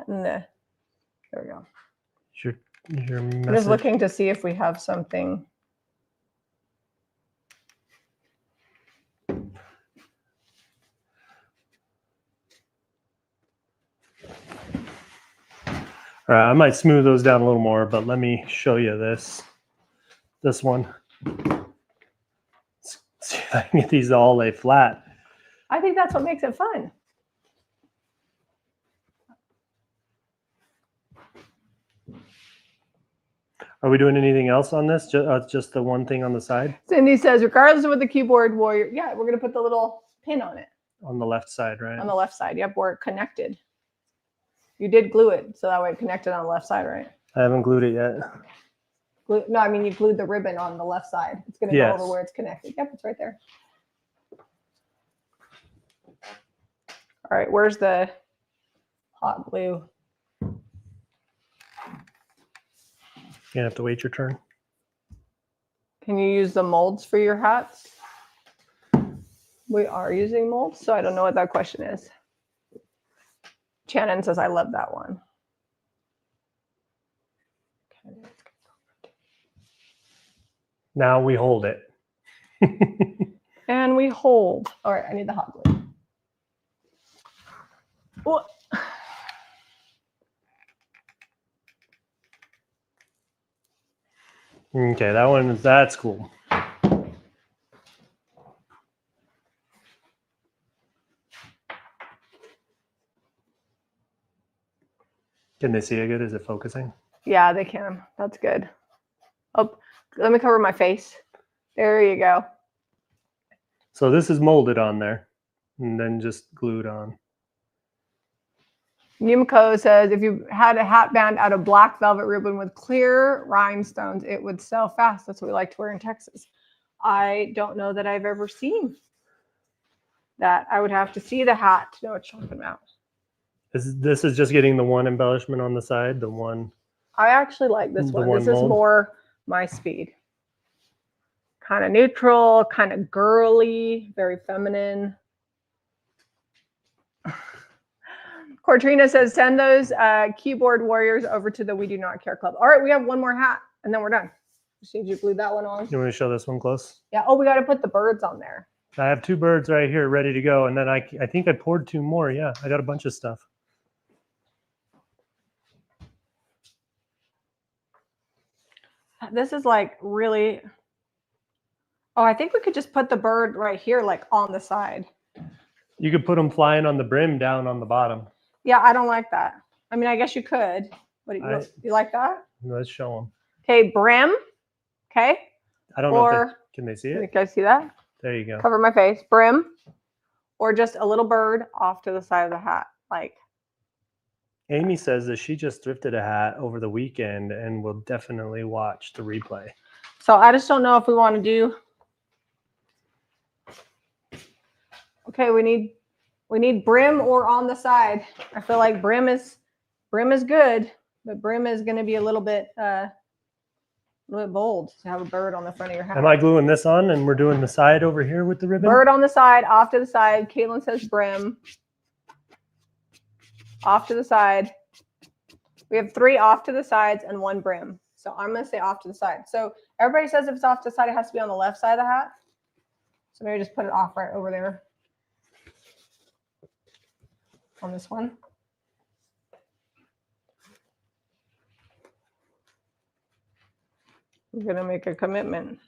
in the, there we go.
Your message.
I'm just looking to see if we have something.
All right, I might smooth those down a little more, but let me show you this one. See if I can get these to all lay flat.
I think that's what makes it fun.
Are we doing anything else on this? Just the one thing on the side?
Cindy says, regardless of what the keyboard warrior, yeah, we're going to put the little pin on it.
On the left side, right?
On the left side, yep, where it connected. You did glue it, so that way it connected on the left side, right?
I haven't glued it yet.
No, I mean, you glued the ribbon on the left side. It's going to go over where it's connected. Yep, it's right there. All right, where's the hot glue?
You're gonna have to wait your turn.
Can you use the molds for your hats? We are using molds, so I don't know what that question is. Shannon says, I love that one.
Now we hold it.
And we hold. All right, I need the hot glue. Oh.
Okay, that's cool. Can they see it good? Is it focusing?
Yeah, they can. That's good. Oh, let me cover my face. There you go.
So this is molded on there and then just glued on.
Yumiko says, if you had a hat band out of black velvet ribbon with clear rhinestones, it would sell fast. That's what we like to wear in Texas. I don't know that I've ever seen that. I would have to see the hat to know what you're talking about.
This is just getting the one embellishment on the side, the one.
I actually like this one. This is more my speed. Kind of neutral, kind of girly, very feminine. Cortrina says, send those keyboard warriors over to the We Do Not Care Club. All right, we have one more hat, and then we're done. Did you glue that one on?
You want to show this one close?
Yeah. Oh, we got to put the birds on there.
I have 2 birds right here ready to go, and then I think I poured 2 more. Yeah, I got a bunch of stuff.
This is like really. Oh, I think we could just put the bird right here, like on the side.
You could put them flying on the brim down on the bottom.
Yeah, I don't like that. I mean, I guess you could. What do you like that?
Let's show them.
Okay, brim. Okay.
I don't know if can they see it?
You guys see that?
There you go.
Cover my face. Brim. Or just a little bird off to the side of the hat. Like.
Amy says that she just thrifted a hat over the weekend and will definitely watch the replay.
So I just don't know if we want to do. Okay, we need brim or on the side. I feel like brim is good, but brim is going to be a little bit bold to have a bird on the front of your hat.
Am I gluing this on and we're doing the side over here with the ribbon?
Bird on the side, off to the side. Caitlin says brim. Off to the side. We have 3 off to the sides and 1 brim. So I'm going to say off to the side. So everybody says if it's off to the side, it has to be on the left side of the hat. So maybe just put it off right over there. On this one. We're going to make a commitment.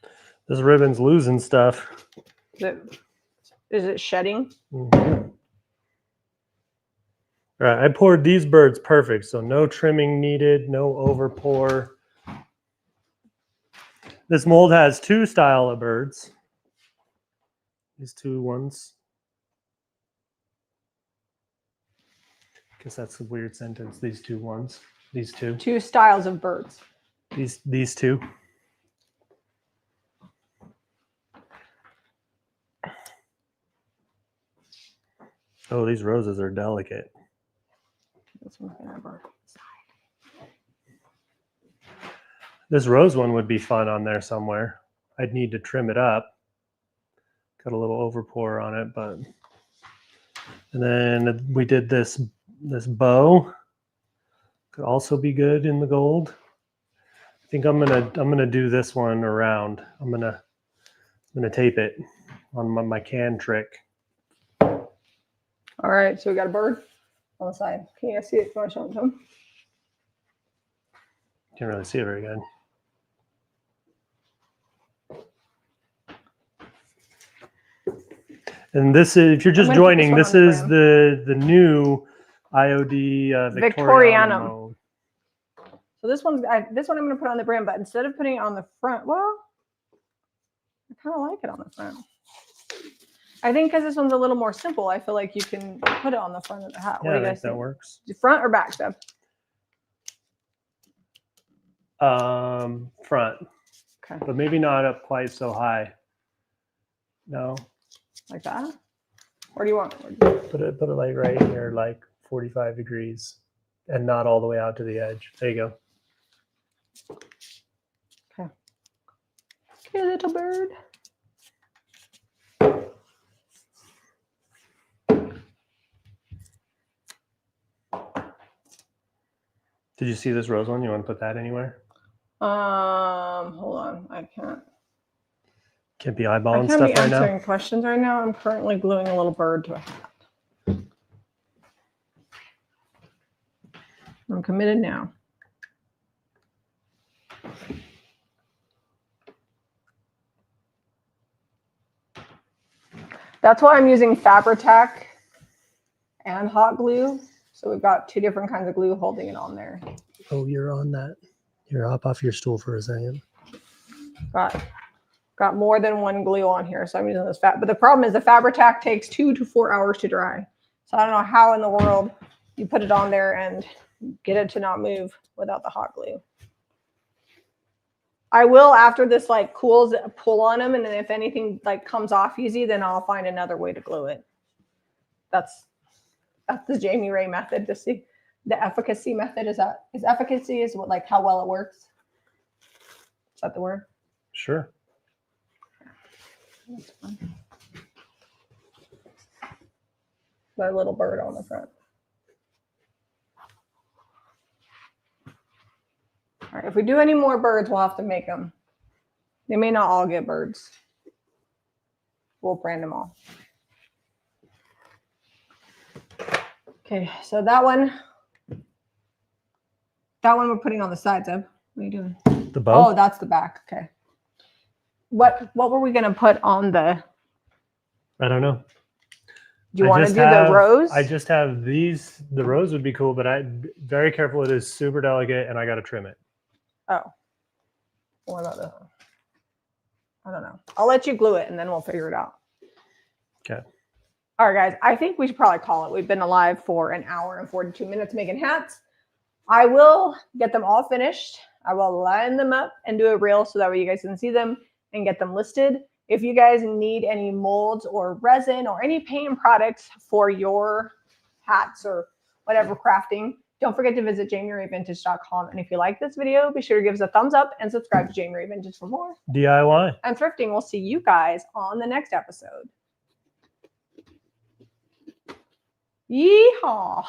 This ribbon's losing stuff.
Is it shedding?
Mm-hmm. All right, I poured these birds perfect, so no trimming needed, no over pour. This mold has 2 style of birds. These two ones. Guess that's a weird sentence. These two ones. These two.
Two styles of birds.
These two. Oh, these roses are delicate.
This one's gonna have our side.
This rose one would be fun on there somewhere. I'd need to trim it up. Got a little overpour on it, but and then we did this bow. Could also be good in the gold. I think I'm gonna do this one around. I'm gonna tape it on my can trick.
All right, so we got a bird on the side. Can you guys see it? You want to show it to them?
Can't really see it very good. And this is, if you're just joining, this is the new IOD Victorianum mode.
So this one I'm going to put on the brim, but instead of putting it on the front, well, I kind of like it on the front. I think because this one's a little more simple, I feel like you can put it on the front of the hat.
Yeah,
what do you guys
think
think?
That works.
Front or back, Steph?
Front.
Okay.
But maybe not up quite so high. No.
Like that? Where do you want it?
Put it like right here, like 45 degrees, and not all the way out to the edge. There you go.
Okay. Okay, little bird.
Did you see this rose one? You want to put that anywhere?
Hold on. I can't.
Can't be eyeballing
stuff right now. I can't be answering questions right now. I'm currently gluing a little bird to a hat. I'm committed now. That's why I'm using Fabri-Tac and hot glue. So we've got two different kinds of glue holding it on there.
Oh, you're on that. Here, hop off your stool for a second.
Got more than one glue on here, so I'm using this but the problem is the Fabri-Tac takes 2 to 4 hours to dry. So I don't know how in the world you put it on there and get it to not move without the hot glue. I will, after this like cools, pull on them, and then if anything like comes off easy, then I'll find another way to glue it. That's the Jamie Ray method to see the efficacy method. Is efficacy is what, like how well it works? Is that the word?
Sure.
That's fun. My little bird on the front. All right, if we do any more birds, we'll have to make them. They may not all get birds. We'll brand them all. Okay, so that one we're putting on the sides of. What are you doing?
The bow?
Oh, that's the back. Okay. What were we gonna put on the?
I don't know.
Do you want to do the rose?
I just have these. The rose would be cool, but I'm very careful. It is super delicate, and I got to trim it.
Oh. What about this one? I don't know. I'll let you glue it, and then we'll figure it out.
Okay.
All right, guys. I think we should probably call it. We've been alive for an hour and 42 minutes making hats. I will get them all finished. I will line them up and do a reel so that way you guys can see them and get them listed. If you guys need any molds or resin or any paint products for your hats or whatever crafting, don't forget to visit JamieRayVintage.com. And if you like this video, be sure to give us a thumbs up and subscribe to Jamie Ray Vintage for more
DIY
and thrifting. We'll see you guys on the next episode. Yeehaw!